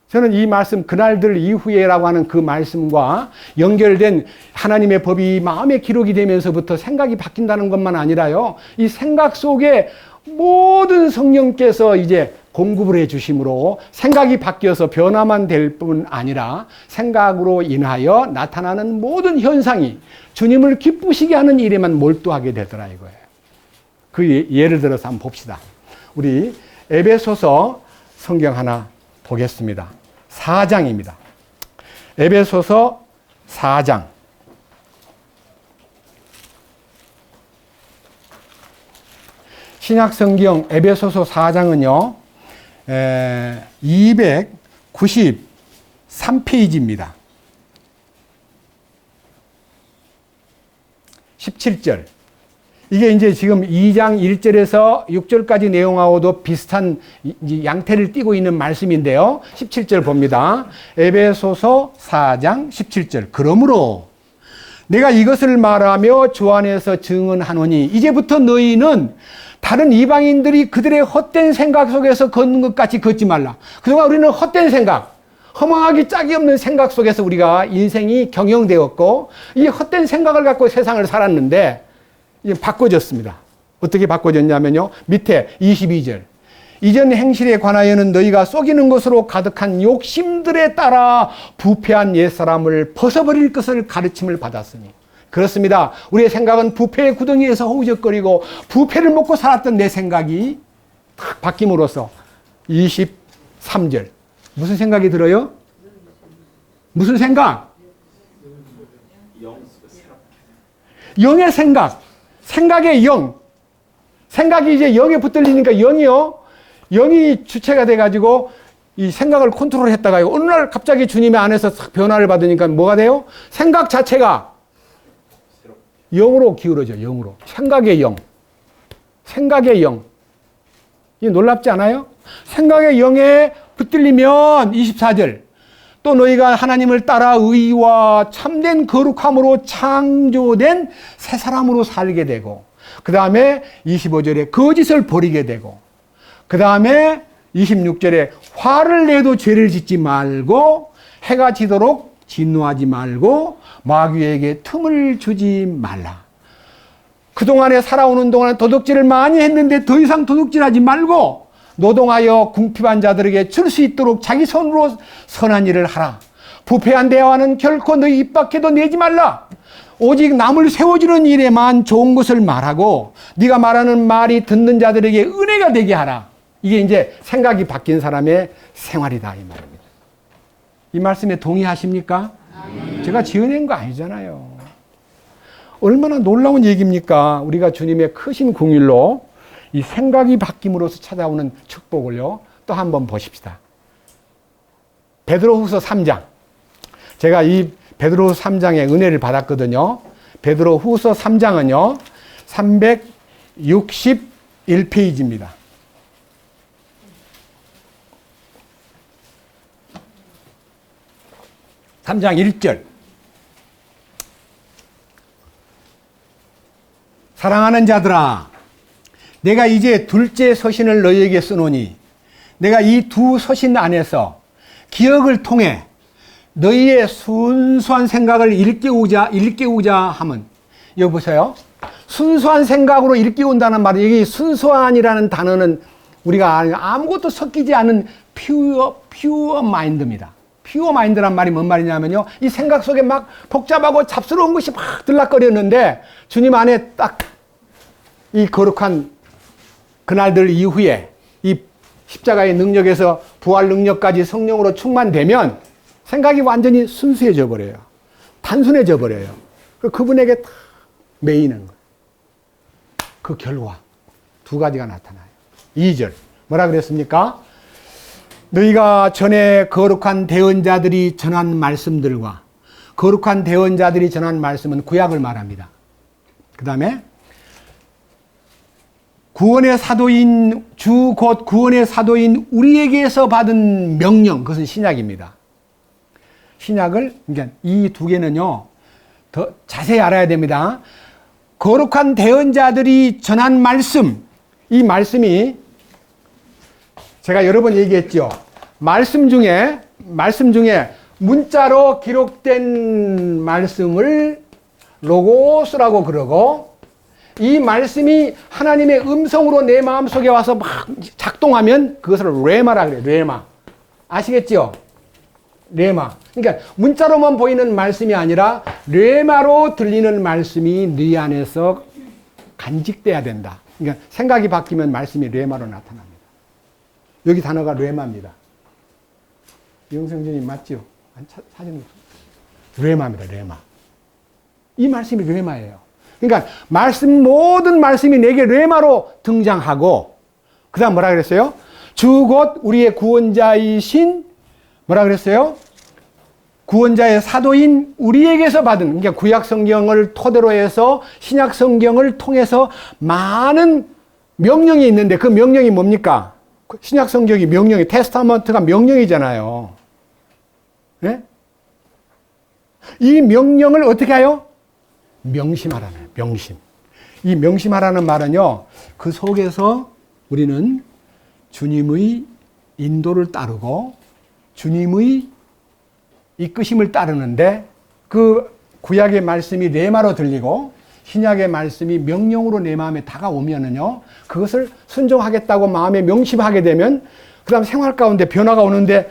저는 이 말씀, 그날들 이후에라고 하는 그 말씀과 연결된 하나님의 법이 마음에 기록이 되면서부터 생각이 바뀐다는 것만 아니라요, 이 생각 속에 모든 성령께서 이제 공급을 해 주심으로 생각이 바뀌어서 변화만 될 뿐 아니라 생각으로 인하여 나타나는 모든 현상이 주님을 기쁘시게 하는 일에만 몰두하게 되더라 이거예요. 그 예를 들어서 한번 봅시다. 우리 에베소서 성경 하나 보겠습니다. 4장입니다. 에베소서 4장. 신약성경 에베소서 4장은요, 293페이지입니다. 17절. 이게 이제 지금 2장 1절에서 6절까지 내용하고도 비슷한 양태를 띠고 있는 말씀인데요. 17절 봅니다. 에베소서 4장 17절. 그러므로 내가 이것을 말하며 주 안에서 증언하노니 이제부터 너희는 다른 이방인들이 그들의 헛된 생각 속에서 걷는 것 같이 걷지 말라. 그동안 우리는 헛된 생각, 허망하기 짝이 없는 생각 속에서 우리가 인생이 경영되었고 이 헛된 생각을 갖고 세상을 살았는데 이제 바꿔졌습니다. 어떻게 바꿔졌냐면요, 밑에 22절. 이전 행실에 관하여는 너희가 속이는 것으로 가득한 욕심들에 따라 부패한 옛사람을 벗어버릴 것을 가르침을 받았으니. 그렇습니다. 우리의 생각은 부패의 구덩이에서 허우적거리고 부패를 먹고 살았던 내 생각이 탁 바뀜으로써 23절. 무슨 생각이 들어요? 무슨 생각? 영의 생각. 생각의 영. 생각이 이제 영에 붙들리니까 영이요. 영이 주체가 돼가지고 이 생각을 컨트롤했다가 어느 날 갑자기 주님의 안에서 변화를 받으니까 뭐가 돼요? 생각 자체가 영으로 기울어져. 영으로. 생각의 영. 생각의 영. 이 놀랍지 않아요? 생각의 영에 붙들리면 24절. 또 너희가 하나님을 따라 의와 참된 거룩함으로 창조된 새 사람으로 살게 되고, 그 다음에 25절에 거짓을 버리게 되고, 그 다음에 26절에 화를 내도 죄를 짓지 말고 해가 지도록 진노하지 말고 마귀에게 틈을 주지 말라. 그동안에 살아오는 동안 도둑질을 많이 했는데 더 이상 도둑질하지 말고 노동하여 궁핍한 자들에게 줄 수 있도록 자기 손으로 선한 일을 하라. 부패한 대화는 결코 너희 입 밖에도 내지 말라. 오직 남을 세워주는 일에만 좋은 것을 말하고 네가 말하는 말이 듣는 자들에게 은혜가 되게 하라. 이게 이제 생각이 바뀐 사람의 생활이다 이 말입니다. 이 말씀에 동의하십니까? 제가 지어낸 거 아니잖아요. 얼마나 놀라운 얘기입니까? 우리가 주님의 크신 긍휼로 이 생각이 바뀜으로써 찾아오는 축복을요. 또 한번 보십시다. 베드로후서 3장. 제가 이 베드로후서 3장의 은혜를 받았거든요. 베드로후서 3장은요. 361페이지입니다. 3장 1절. 사랑하는 자들아, 내가 이제 둘째 서신을 너희에게 쓰노니 내가 이 두 서신 안에서 기억을 통해 너희의 순수한 생각을 일깨우자 함은, 여기 보세요. 순수한 생각으로 일깨운다는 말은, 여기 순수한이라는 단어는 우리가 아무것도 섞이지 않은 퓨어 마인드입니다. 퓨어 마인드란 말이 뭔 말이냐면요. 이 생각 속에 막 복잡하고 잡스러운 것이 막 들락거렸는데 주님 안에 딱 이 거룩한 그날들 이후에 이 십자가의 능력에서 부활 능력까지 성령으로 충만되면 생각이 완전히 순수해져 버려요. 단순해져 버려요. 그분에게 다 매이는 거예요. 그 결과 두 가지가 나타나요. 2절 뭐라 그랬습니까? 너희가 전에 거룩한 대언자들이 전한 말씀들과, 거룩한 대언자들이 전한 말씀은 구약을 말합니다. 그 다음에 구원의 사도인 주 곧 구원의 사도인 우리에게서 받은 명령, 그것은 신약입니다. 신약을, 그러니까 이 두 개는요 더 자세히 알아야 됩니다. 거룩한 대언자들이 전한 말씀, 이 말씀이 제가 여러 번 얘기했죠. 말씀 중에 문자로 기록된 말씀을 로고스라고 그러고, 이 말씀이 하나님의 음성으로 내 마음속에 와서 막 작동하면 그것을 레마라 그래요. 레마. 아시겠죠? 레마. 그러니까 문자로만 보이는 말씀이 아니라 레마로 들리는 말씀이 네 안에서 간직돼야 된다. 그러니까 생각이 바뀌면 말씀이 레마로 나타납니다. 여기 단어가 레마입니다. 이영성준님 맞죠? 사진 레마입니다. 레마. 이 말씀이 레마예요. 그러니까 모든 말씀이 내게 레마로 등장하고, 그 다음 뭐라 그랬어요? 주 곧 우리의 구원자이신 뭐라 그랬어요? 구원자의 사도인 우리에게서 받은, 그러니까 구약 성경을 토대로 해서 신약 성경을 통해서 많은 명령이 있는데 그 명령이 뭡니까? 신약 성경이 명령이, 테스타먼트가 명령이잖아요. 네? 이 명령을 어떻게 해요? 명심하라는, 명심. 이 명심하라는 말은요, 그 속에서 우리는 주님의 인도를 따르고 주님의 이끄심을 따르는데, 그 구약의 말씀이 레마로 들리고 신약의 말씀이 명령으로 내 마음에 다가오면은요, 그것을 순종하겠다고 마음에 명심하게 되면 그 다음 생활 가운데 변화가 오는데,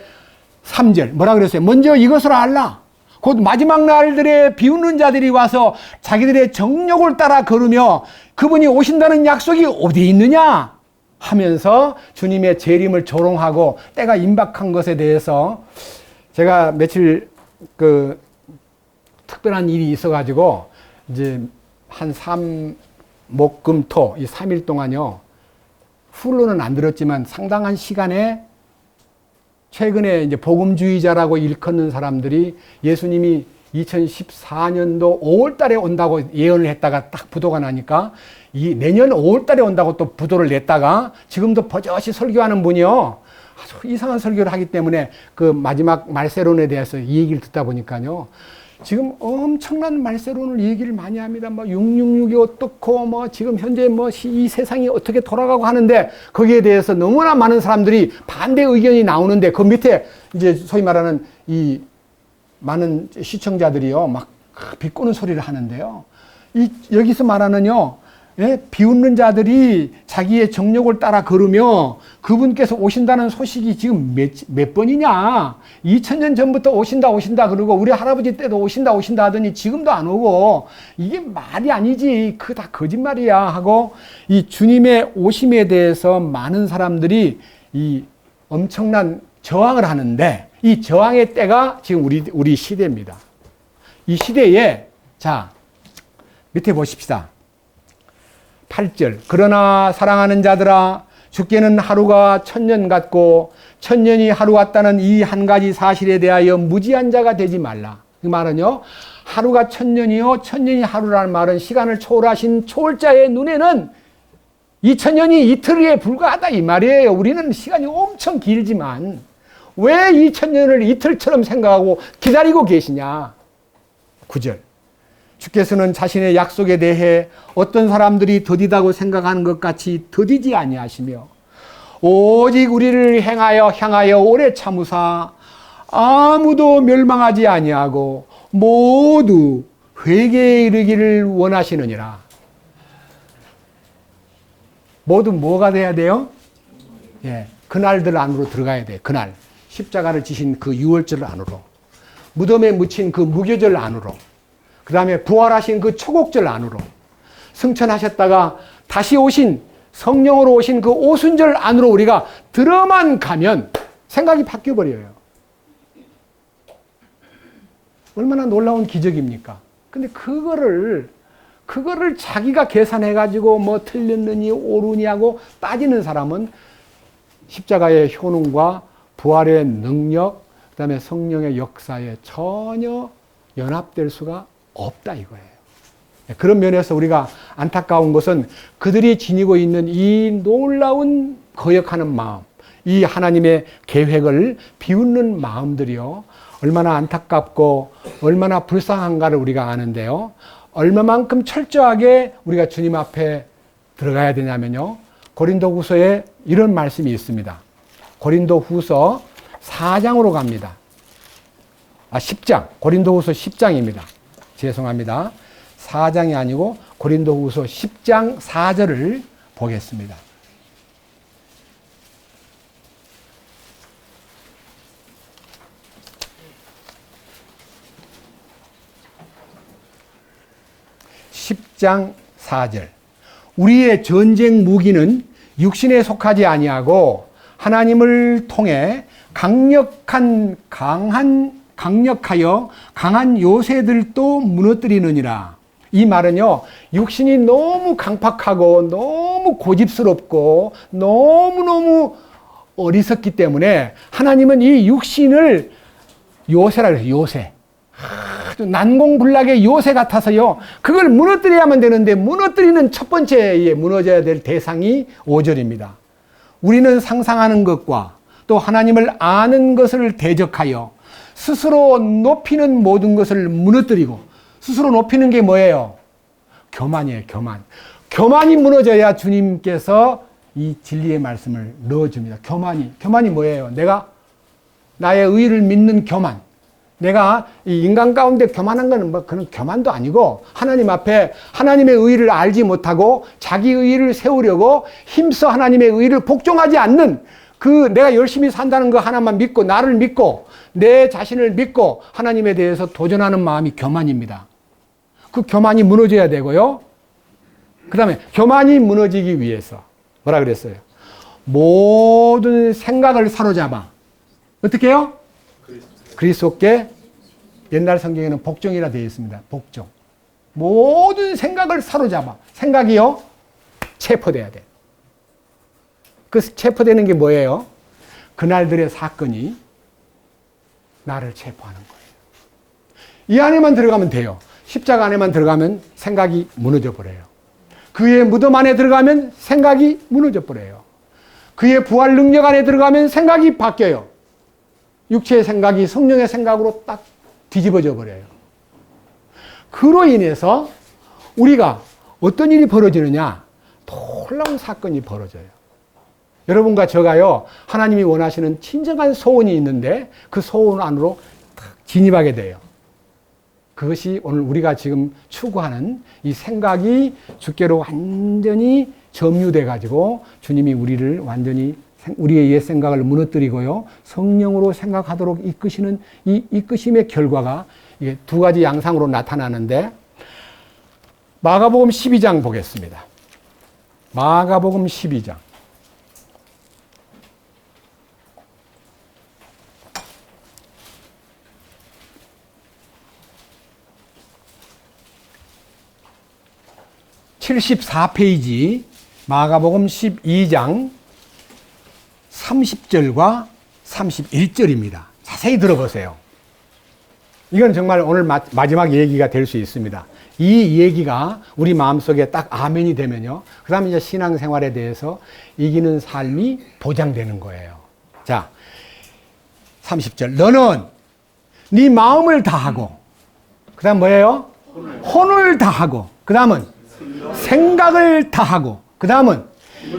3절 뭐라 그랬어요? 먼저 이것을 알라. 곧 마지막 날들에 비웃는 자들이 와서 자기들의 정욕을 따라 걸으며 그분이 오신다는 약속이 어디 있느냐 하면서 주님의 재림을 조롱하고 때가 임박한 것에 대해서 제가 며칠 특별한 일이 있어가지고 이제 한 목, 금, 토 이 3일 동안요. 풀로는 안 들었지만 상당한 시간에 최근에 이제 복음주의자라고 일컫는 사람들이 예수님이 2014년도 5월 달에 온다고 예언을 했다가 딱 부도가 나니까 이 내년 5월 달에 온다고 또 부도를 냈다가 지금도 버젓이 설교하는 분이요. 아주 이상한 설교를 하기 때문에 그 마지막 말세론에 대해서 이 얘기를 듣다 보니까요. 지금 엄청난 말세론을 얘기를 많이 합니다. 뭐 666이 어떻고 뭐 지금 현재 뭐 이 세상이 어떻게 돌아가고 하는데 거기에 대해서 너무나 많은 사람들이 반대 의견이 나오는데 그 밑에 이제 소위 말하는 이 많은 시청자들이요 막 비꼬는 소리를 하는데요. 여기서 말하는요. 예? 비웃는 자들이 자기의 정욕을 따라 걸으며 그분께서 오신다는 소식이 지금 몇 번이냐. 2000년 전부터 오신다 그러고 우리 할아버지 때도 오신다 하더니 지금도 안 오고 이게 말이 아니지. 다 거짓말이야 하고 이 주님의 오심에 대해서 많은 사람들이 이 엄청난 저항을 하는데 이 저항의 때가 지금 우리 시대입니다. 이 시대에 자 밑에 보십시다. 8절 그러나 사랑하는 자들아 주께는 하루가 1000년 같고 1000년이 하루 같다는 이 한 가지 사실에 대하여 무지한 자가 되지 말라. 그 말은요. 하루가 1000년이요 1000년이 하루라는 말은 시간을 초월하신 초월자의 눈에는 2000년이 이틀에 불과하다 이 말이에요. 우리는 시간이 엄청 길지만 왜 2000년을 이틀처럼 생각하고 기다리고 계시냐. 9절 주께서는 자신의 약속에 대해 어떤 사람들이 더디다고 생각하는 것 같이 더디지 아니하시며 오직 우리를 향하여 오래 참으사 아무도 멸망하지 아니하고 모두 회개에 이르기를 원하시느니라. 모두 뭐가 돼야 돼요? 예, 그날들 안으로 들어가야 돼요. 그날 십자가를 지신 그 유월절 안으로 무덤에 묻힌 그 무교절 안으로 그 다음에 부활하신 그 초곡절 안으로 승천하셨다가 다시 오신 성령으로 오신 그 오순절 안으로 우리가 들어만 가면 생각이 바뀌어버려요. 얼마나 놀라운 기적입니까? 근데 그거를 자기가 계산해가지고 뭐 틀렸느니 옳으니 하고 따지는 사람은 십자가의 효능과 부활의 능력, 그 다음에 성령의 역사에 전혀 연합될 수가 없다 이거예요. 그런 면에서 우리가 안타까운 것은 그들이 지니고 있는 이 놀라운 거역하는 마음, 이 하나님의 계획을 비웃는 마음들이요. 얼마나 안타깝고 얼마나 불쌍한가를 우리가 아는데요. 얼마만큼 철저하게 우리가 주님 앞에 들어가야 되냐면요. 고린도후서에 이런 말씀이 있습니다. 고린도후서 4장으로 갑니다. 10장. 고린도후서 10장입니다. 죄송합니다. 4장이 아니고 고린도후서 10장 4절을 보겠습니다. (10장 4절) 우리의 전쟁 무기는 육신에 속하지 아니하고 하나님을 통해 강하여 강한 요새들도 무너뜨리느니라. 이 말은요, 육신이 너무 강팍하고 너무 고집스럽고 너무너무 어리석기 때문에 하나님은 이 육신을 요새라 그래요. 요새. 아주 난공불락의 요새 같아서요. 그걸 무너뜨려야만 되는데 무너뜨리는 첫 번째 무너져야 될 대상이 5절입니다. 우리는 상상하는 것과 또 하나님을 아는 것을 대적하여 스스로 높이는 모든 것을 무너뜨리고, 스스로 높이는 게 뭐예요? 교만이에요. 교만이 무너져야 주님께서 이 진리의 말씀을 넣어줍니다. 교만이 뭐예요? 내가 나의 의를 믿는 교만. 내가 이 인간 가운데 교만한 거는 뭐 그런 교만도 아니고 하나님 앞에 하나님의 의를 알지 못하고 자기 의를 세우려고 힘써 하나님의 의를 복종하지 않는 그 내가 열심히 산다는 거 하나만 믿고 나를 믿고 내 자신을 믿고 하나님에 대해서 도전하는 마음이 교만입니다. 그 교만이 무너져야 되고요. 그 다음에 교만이 무너지기 위해서 뭐라 그랬어요? 모든 생각을 사로잡아. 어떻게 해요? 그리스도께, 옛날 성경에는 복종이라 되어 있습니다. 복종. 모든 생각을 사로잡아. 생각이요? 체포돼야 돼. 그 체포되는 게 뭐예요? 그날들의 사건이 나를 체포하는 거예요. 이 안에만 들어가면 돼요. 십자가 안에만 들어가면 생각이 무너져 버려요. 그의 무덤 안에 들어가면 생각이 무너져 버려요. 그의 부활 능력 안에 들어가면 생각이 바뀌어요. 육체의 생각이 성령의 생각으로 딱 뒤집어져 버려요. 그로 인해서 우리가 어떤 일이 벌어지느냐? 놀라운 사건이 벌어져요. 여러분과 저가요, 하나님이 원하시는 진정한 소원이 있는데 그 소원 안으로 딱 진입하게 돼요. 그것이 오늘 우리가 지금 추구하는 이 생각이 주께로 완전히 점유돼 가지고 주님이 우리를 완전히 우리의 옛 생각을 무너뜨리고요, 성령으로 생각하도록 이끄시는 이 이끄심의 결과가 이게 두 가지 양상으로 나타나는데, 마가복음 12장 보겠습니다. 마가복음 12장. (74페이지) 마가복음 12장 30절과 31절입니다. 자세히 들어보세요. 이건 정말 오늘 마지막 얘기가 될 수 있습니다. 이 얘기가 우리 마음속에 딱 아멘이 되면요, 그 다음에 이제 신앙생활에 대해서 이기는 삶이 보장되는 거예요. 자, 30절. 너는 네 마음을 다하고, 그 다음 뭐예요? 혼을 다하고, 그 다음은 생각을 다하고, 그 다음은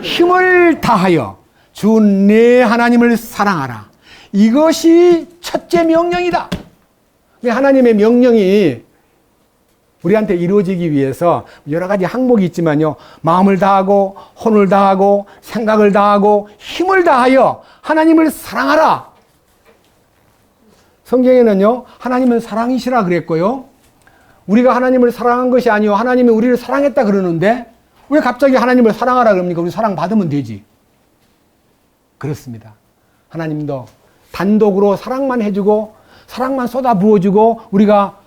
힘을 다하여 주 내 하나님을 사랑하라. 이것이 첫째 명령이다. 하나님의 명령이 우리한테 이루어지기 위해서 여러 가지 항목이 있지만요, 마음을 다하고 혼을 다하고 생각을 다하고 힘을 다하여 하나님을 사랑하라. 성경에는요, 하나님은 사랑이시라 그랬고요, 우리가 하나님을 사랑한 것이 아니요 하나님이 우리를 사랑했다 그러는데 왜 갑자기 하나님을 사랑하라 그럽니까? 우리 사랑받으면 되지. 그렇습니다. 하나님도 단독으로 사랑만 해주고 사랑만 쏟아 부어주고 우리가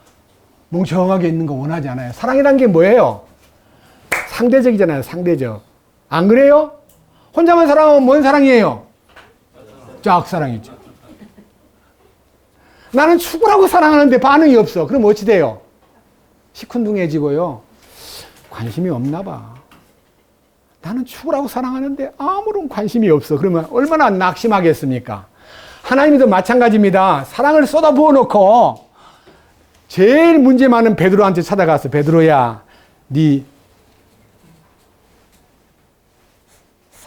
멍청하게 있는 거 원하지 않아요. 사랑이란 게 뭐예요? 상대적이잖아요. 상대적. 안 그래요? 혼자만 사랑하면 뭔 사랑이에요? 짝사랑이죠. 나는 죽으라고 사랑하는데 반응이 없어. 그럼 어찌 돼요? 시큰둥해지고요, 관심이 없나 봐. 나는 죽으라고 사랑하는데 아무런 관심이 없어. 그러면 얼마나 낙심하겠습니까? 하나님도 마찬가지입니다. 사랑을 쏟아부어 놓고 제일 문제 많은 베드로한테 찾아가서, 베드로야, 네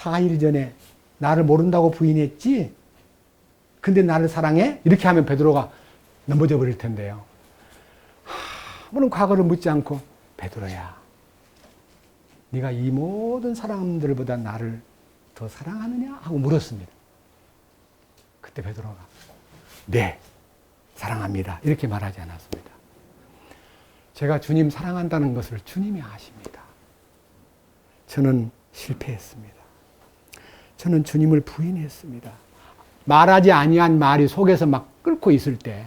4일 전에 나를 모른다고 부인했지? 근데 나를 사랑해? 이렇게 하면 베드로가 넘어져 버릴 텐데요. 아무런 과거를 묻지 않고, 베드로야, 네가 이 모든 사람들보다 나를 더 사랑하느냐? 하고 물었습니다. 그때 베드로가 네, 사랑합니다. 이렇게 말하지 않았습니다. 제가 주님 사랑한다는 것을 주님이 아십니다. 저는 실패했습니다. 저는 주님을 부인했습니다. 말하지 아니한 말이 속에서 막 끓고 있을 때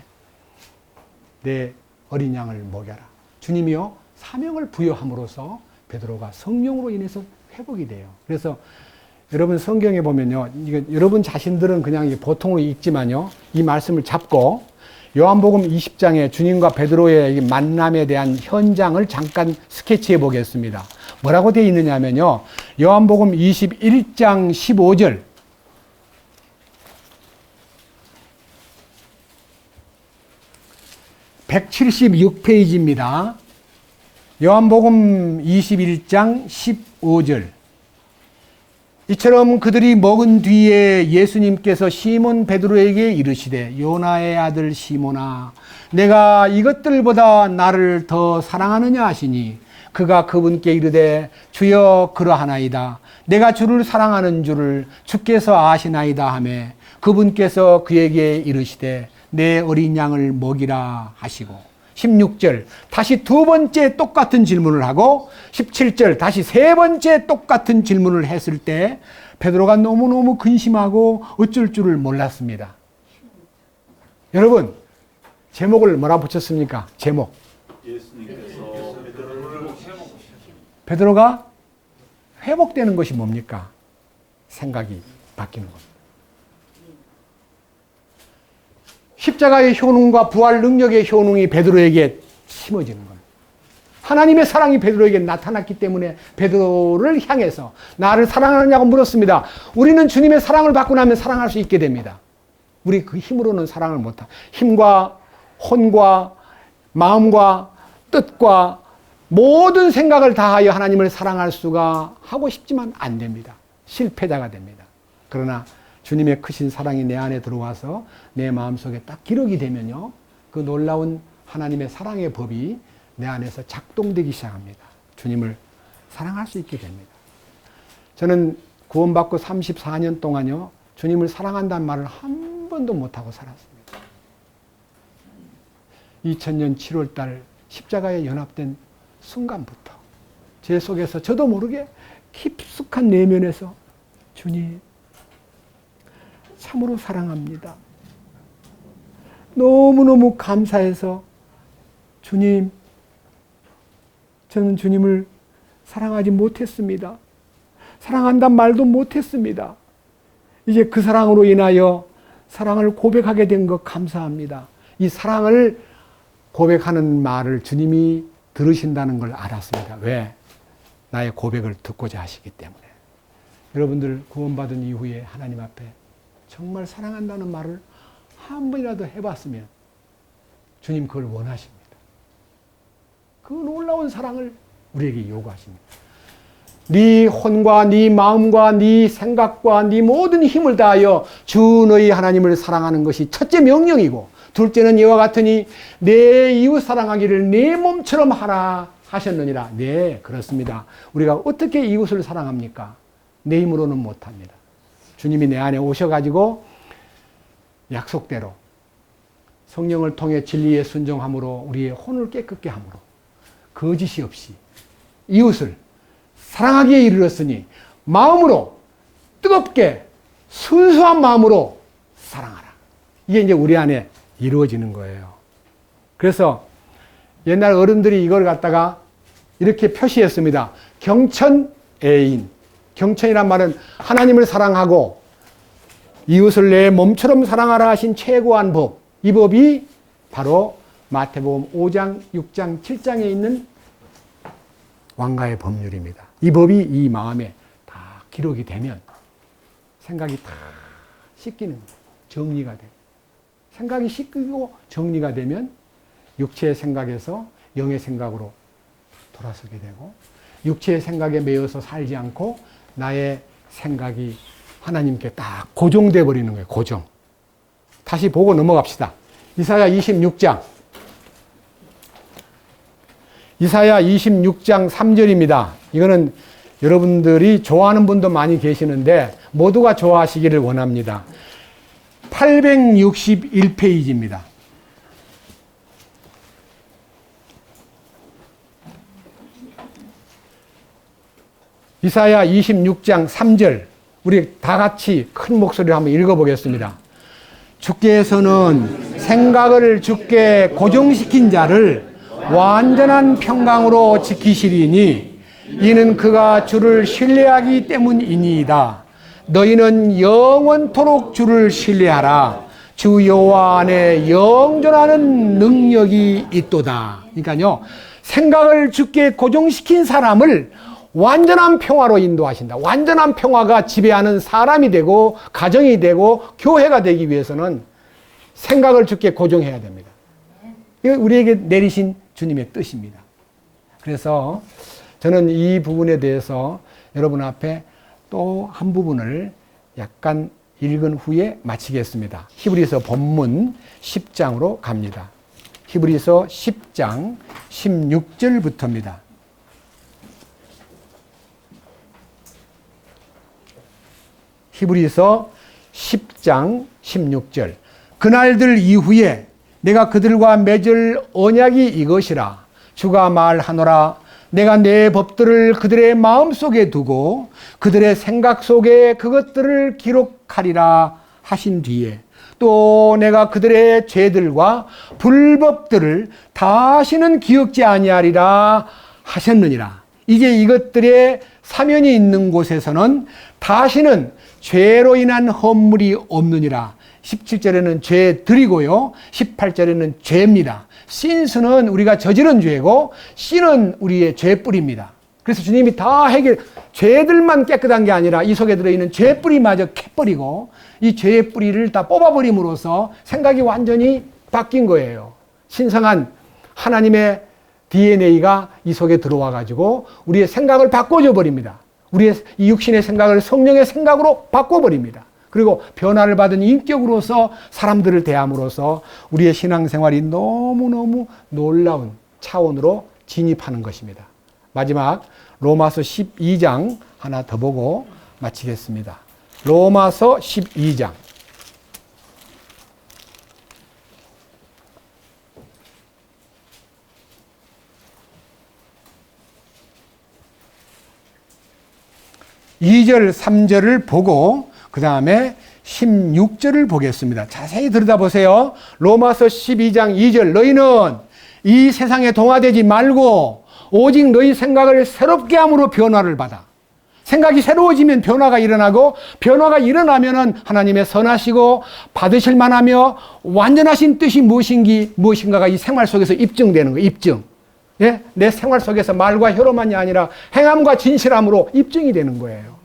내 어린 양을 먹여라. 주님이요, 사명을 부여함으로써 베드로가 성령으로 인해서 회복이 돼요. 그래서 여러분 성경에 보면요, 이게 여러분 자신들은 그냥 보통으로 읽지만요, 이 말씀을 잡고 요한복음 20장에 주님과 베드로의 만남에 대한 현장을 잠깐 스케치해 보겠습니다. 뭐라고 되어 있느냐면요, 요한복음 21장 15절. (176페이지입니다) 요한복음 21장 15절. 이처럼 그들이 먹은 뒤에 예수님께서 시몬 베드로에게 이르시되, 요나의 아들 시몬아, 내가 이것들보다 나를 더 사랑하느냐 하시니, 그가 그분께 이르되, 주여 그러하나이다. 내가 주를 사랑하는 줄을 주께서 아시나이다 하매, 그분께서 그에게 이르시되, 내 어린 양을 먹이라 하시고, 16절 다시 두 번째 똑같은 질문을 하고, 17절 다시 세 번째 똑같은 질문을 했을 때 베드로가 너무너무 근심하고 어쩔 줄을 몰랐습니다. 여러분, 제목을 뭐라 붙였습니까? 제목. 예수님께서 베드로가 회복되는 것이 뭡니까? 생각이 바뀌는 겁니다. 십자가의 효능과 부활 능력의 효능이 베드로에게 심어지는 겁니다. 하나님의 사랑이 베드로에게 나타났기 때문에 베드로를 향해서 나를 사랑하느냐고 물었습니다. 우리는 주님의 사랑을 받고 나면 사랑할 수 있게 됩니다. 우리 그 힘으로는 사랑을 못하. 힘과 혼과 마음과 뜻과 모든 생각을 다하여 하나님을 사랑할 수가 하고 싶지만 안 됩니다. 실패자가 됩니다. 그러나 주님의 크신 사랑이 내 안에 들어와서 내 마음속에 딱 기록이 되면요, 그 놀라운 하나님의 사랑의 법이 내 안에서 작동되기 시작합니다. 주님을 사랑할 수 있게 됩니다. 저는 구원받고 34년 동안요, 주님을 사랑한다는 말을 한 번도 못하고 살았습니다. 2000년 7월 달 십자가에 연합된 순간부터 제 속에서 저도 모르게 깊숙한 내면에서 주님, 참으로 사랑합니다. 너무너무 감사해서 주님, 저는 주님을 사랑하지 못했습니다. 사랑한다는 말도 못했습니다. 이제 그 사랑으로 인하여 사랑을 고백하게 된 것 감사합니다. 이 사랑을 고백하는 말을 주님이 들으신다는 걸 알았습니다. 왜? 나의 고백을 듣고자 하시기 때문에. 여러분들 구원받은 이후에 하나님 앞에 정말 사랑한다는 말을 한 번이라도 해봤으면 주님 그걸 원하십니다. 그 놀라운 사랑을 우리에게 요구하십니다. 네 혼과 네 마음과 네 생각과 네 모든 힘을 다하여 주 너희 하나님을 사랑하는 것이 첫째 명령이고, 둘째는 이와 같으니 내 이웃 사랑하기를 내 몸처럼 하라 하셨느니라. 네, 그렇습니다. 우리가 어떻게 이웃을 사랑합니까? 내 힘으로는 못합니다. 주님이 내 안에 오셔가지고 약속대로 성령을 통해 진리에 순종함으로 우리의 혼을 깨끗게 함으로 거짓이 없이 이웃을 사랑하기에 이르렀으니 마음으로 뜨겁게 순수한 마음으로 사랑하라. 이게 이제 우리 안에 이루어지는 거예요. 그래서 옛날 어른들이 이걸 갖다가 이렇게 표시했습니다. 경천애인. 경천이란 말은 하나님을 사랑하고 이웃을 내 몸처럼 사랑하라 하신 최고한 법. 이 법이 바로 마태복음 5장, 6장, 7장에 있는 왕가의 법률입니다. 이 법이 이 마음에 다 기록이 되면 생각이 다 씻기는 거예요. 정리가 돼요. 생각이 씻기고 정리가 되면 육체의 생각에서 영의 생각으로 돌아서게 되고, 육체의 생각에 매여서 살지 않고 나의 생각이 하나님께 딱 고정돼 버리는 거예요. 고정. 다시 보고 넘어갑시다. 이사야 26장. 이사야 26장 3절입니다. 이거는 여러분들이 좋아하는 분도 많이 계시는데 모두가 좋아하시기를 원합니다. 861페이지입니다. 이사야 26장 3절. 우리 다 같이 큰 목소리로 한번 읽어보겠습니다. 주께서는 생각을 주께 고정시킨 자를 완전한 평강으로 지키시리니 이는 그가 주를 신뢰하기 때문이니이다. 너희는 영원토록 주를 신뢰하라. 주 여호와 안에 영존하는 능력이 있도다. 그러니까요, 생각을 주께 고정시킨 사람을 완전한 평화로 인도하신다. 완전한 평화가 지배하는 사람이 되고 가정이 되고 교회가 되기 위해서는 생각을 주께 고정해야 됩니다. 이거 우리에게 내리신 주님의 뜻입니다. 그래서 저는 이 부분에 대해서 여러분 앞에 또 한 부분을 약간 읽은 후에 마치겠습니다. 히브리서 본문 10장으로 갑니다. 히브리서 10장 16절부터입니다. 히브리서 10장 16절. 그날들 이후에 내가 그들과 맺을 언약이 이것이라. 주가 말하노라. 내가 내 법들을 그들의 마음속에 두고 그들의 생각 속에 그것들을 기록하리라 하신 뒤에 또 내가 그들의 죄들과 불법들을 다시는 기억지 아니하리라 하셨느니라. 이제 이것들의 사면이 있는 곳에서는 다시는 죄로 인한 헌물이 없느니라. 17절에는 죄들이고요. 18절에는 죄입니다. 신스는 우리가 저지른 죄고 씨는 우리의 죄뿌리입니다. 그래서 주님이 다 죄들만 깨끗한 게 아니라 이 속에 들어있는 죄뿌리마저 캐버리고 이 죄의 뿌리를 다 뽑아버림으로써 생각이 완전히 바뀐 거예요. 신성한 하나님의 DNA가 이 속에 들어와 가지고 우리의 생각을 바꿔줘 버립니다. 우리의 이 육신의 생각을 성령의 생각으로 바꿔버립니다. 그리고 변화를 받은 인격으로서 사람들을 대함으로써 우리의 신앙생활이 너무너무 놀라운 차원으로 진입하는 것입니다. 마지막 로마서 12장 하나 더 보고 마치겠습니다. 로마서 12장. (2절) (3절을) 보고 그 다음에 16절을 보겠습니다. 자세히 들여다보세요. 로마서 12장 2절. 너희는 이 세상에 동화되지 말고 오직 너희 생각을 새롭게 함으로 변화를 받아. 생각이 새로워지면 변화가 일어나고 변화가 일어나면은 하나님의 선하시고 받으실 만하며 완전하신 뜻이 무엇인가가 이 생활 속에서 입증되는 거예요. 입증. 예? 내 생활 속에서 말과 혀로만이 아니라 행함과 진실함으로 입증이 되는 거예요.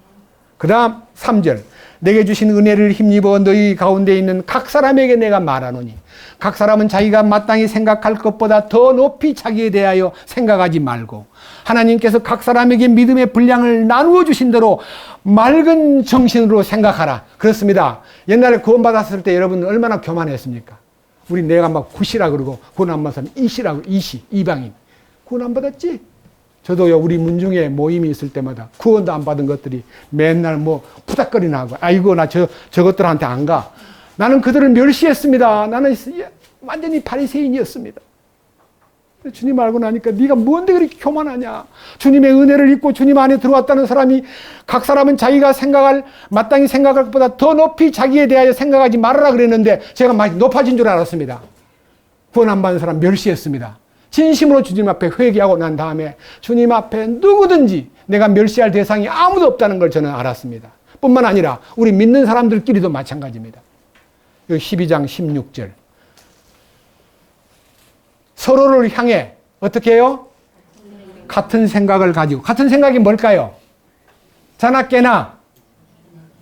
그 다음 3절. 내게 주신 은혜를 힘입어 너희 가운데 있는 각 사람에게 내가 말하노니 각 사람은 자기가 마땅히 생각할 것보다 더 높이 자기에 대하여 생각하지 말고 하나님께서 각 사람에게 믿음의 분량을 나누어 주신 대로 맑은 정신으로 생각하라. 그렇습니다. 옛날에 구원받았을 때 여러분 얼마나 교만했습니까? 우리 내가 막 굿이라 그러고 구원 안 받은 사람 이시라고 이방인. 구원 안 받았지? 저도요, 우리 문중에 모임이 있을 때마다 구원도 안 받은 것들이 맨날 뭐 푸닥거리나 하고, 아이고, 나 저것들한테 안 가. 나는 그들을 멸시했습니다. 나는 완전히 바리새인이었습니다. 주님 알고 나니까 네가 뭔데 그렇게 교만하냐. 주님의 은혜를 입고 주님 안에 들어왔다는 사람이 각 사람은 자기가 마땅히 생각할 것보다 더 높이 자기에 대하여 생각하지 말아라 그랬는데 제가 많이 높아진 줄 알았습니다. 구원 안 받은 사람 멸시했습니다. 진심으로 주님 앞에 회개하고 난 다음에 주님 앞에 누구든지 내가 멸시할 대상이 아무도 없다는 걸 저는 알았습니다. 뿐만 아니라 우리 믿는 사람들끼리도 마찬가지입니다. 12장 16절. 서로를 향해 어떻게 해요? 같은 생각을 가지고. 같은 생각이 뭘까요? 자나깨나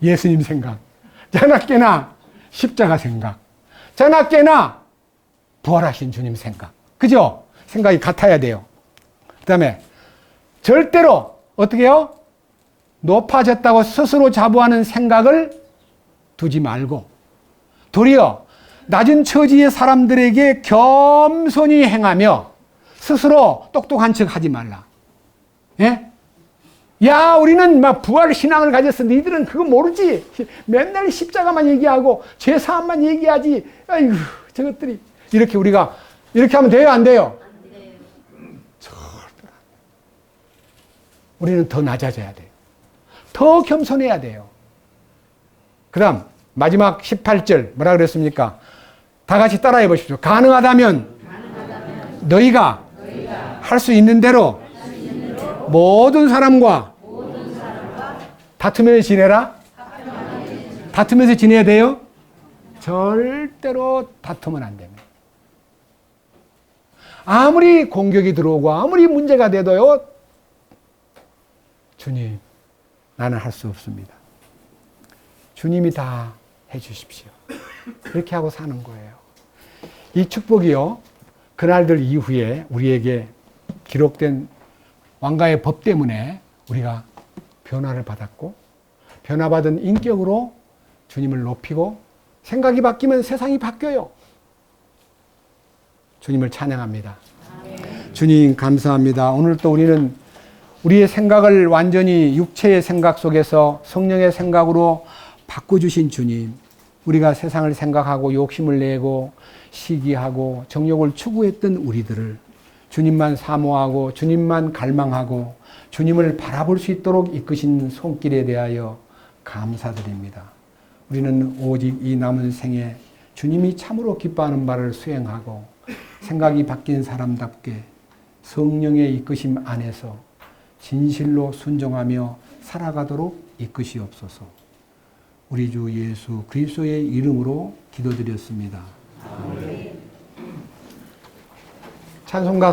예수님 생각, 자나깨나 십자가 생각, 자나깨나 부활하신 주님 생각. 그죠? 생각이 같아야 돼요. 그 다음에 절대로 어떻게 해요? 높아졌다고 스스로 자부하는 생각을 두지 말고 도리어 낮은 처지의 사람들에게 겸손히 행하며 스스로 똑똑한 척 하지 말라. 예? 야, 우리는 막 부활 신앙을 가졌어. 너희들은 그거 모르지. 맨날 십자가만 얘기하고 죄사함만 얘기하지. 아이고, 저것들이. 이렇게 우리가 이렇게 하면 돼요, 안 돼요? 절대. 우리는 더 낮아져야 돼요. 더 겸손해야 돼요. 그 다음 마지막 18절 뭐라 그랬습니까? 다 같이 따라해 보십시오. 가능하다면 너희가 할 수 있는 대로 모든 사람과 다투면서 지내라. 다투면서 지내야 돼요? 절대로 다투면 안 됩니다. 아무리 공격이 들어오고 아무리 문제가 돼도요, 주님, 나는 할 수 없습니다. 주님이 다 해주십시오. 그렇게 하고 사는 거예요. 이 축복이요, 그날들 이후에 우리에게 기록된 왕가의 법 때문에 우리가 변화를 받았고, 변화받은 인격으로 주님을 높이고, 생각이 바뀌면 세상이 바뀌어요. 주님을 찬양합니다. 주님 감사합니다. 오늘 또 우리는 우리의 생각을 완전히 육체의 생각 속에서 성령의 생각으로 바꿔주신 주님, 우리가 세상을 생각하고 욕심을 내고 시기하고 정욕을 추구했던 우리들을 주님만 사모하고 주님만 갈망하고 주님을 바라볼 수 있도록 이끄신 손길에 대하여 감사드립니다. 우리는 오직 이 남은 생에 주님이 참으로 기뻐하는 바를 수행하고 생각이 바뀐 사람답게 성령의 이끄심 안에서 진실로 순종하며 살아가도록 이끄시옵소서. 우리 주 예수 그리스도의 이름으로 기도드렸습니다. 찬송가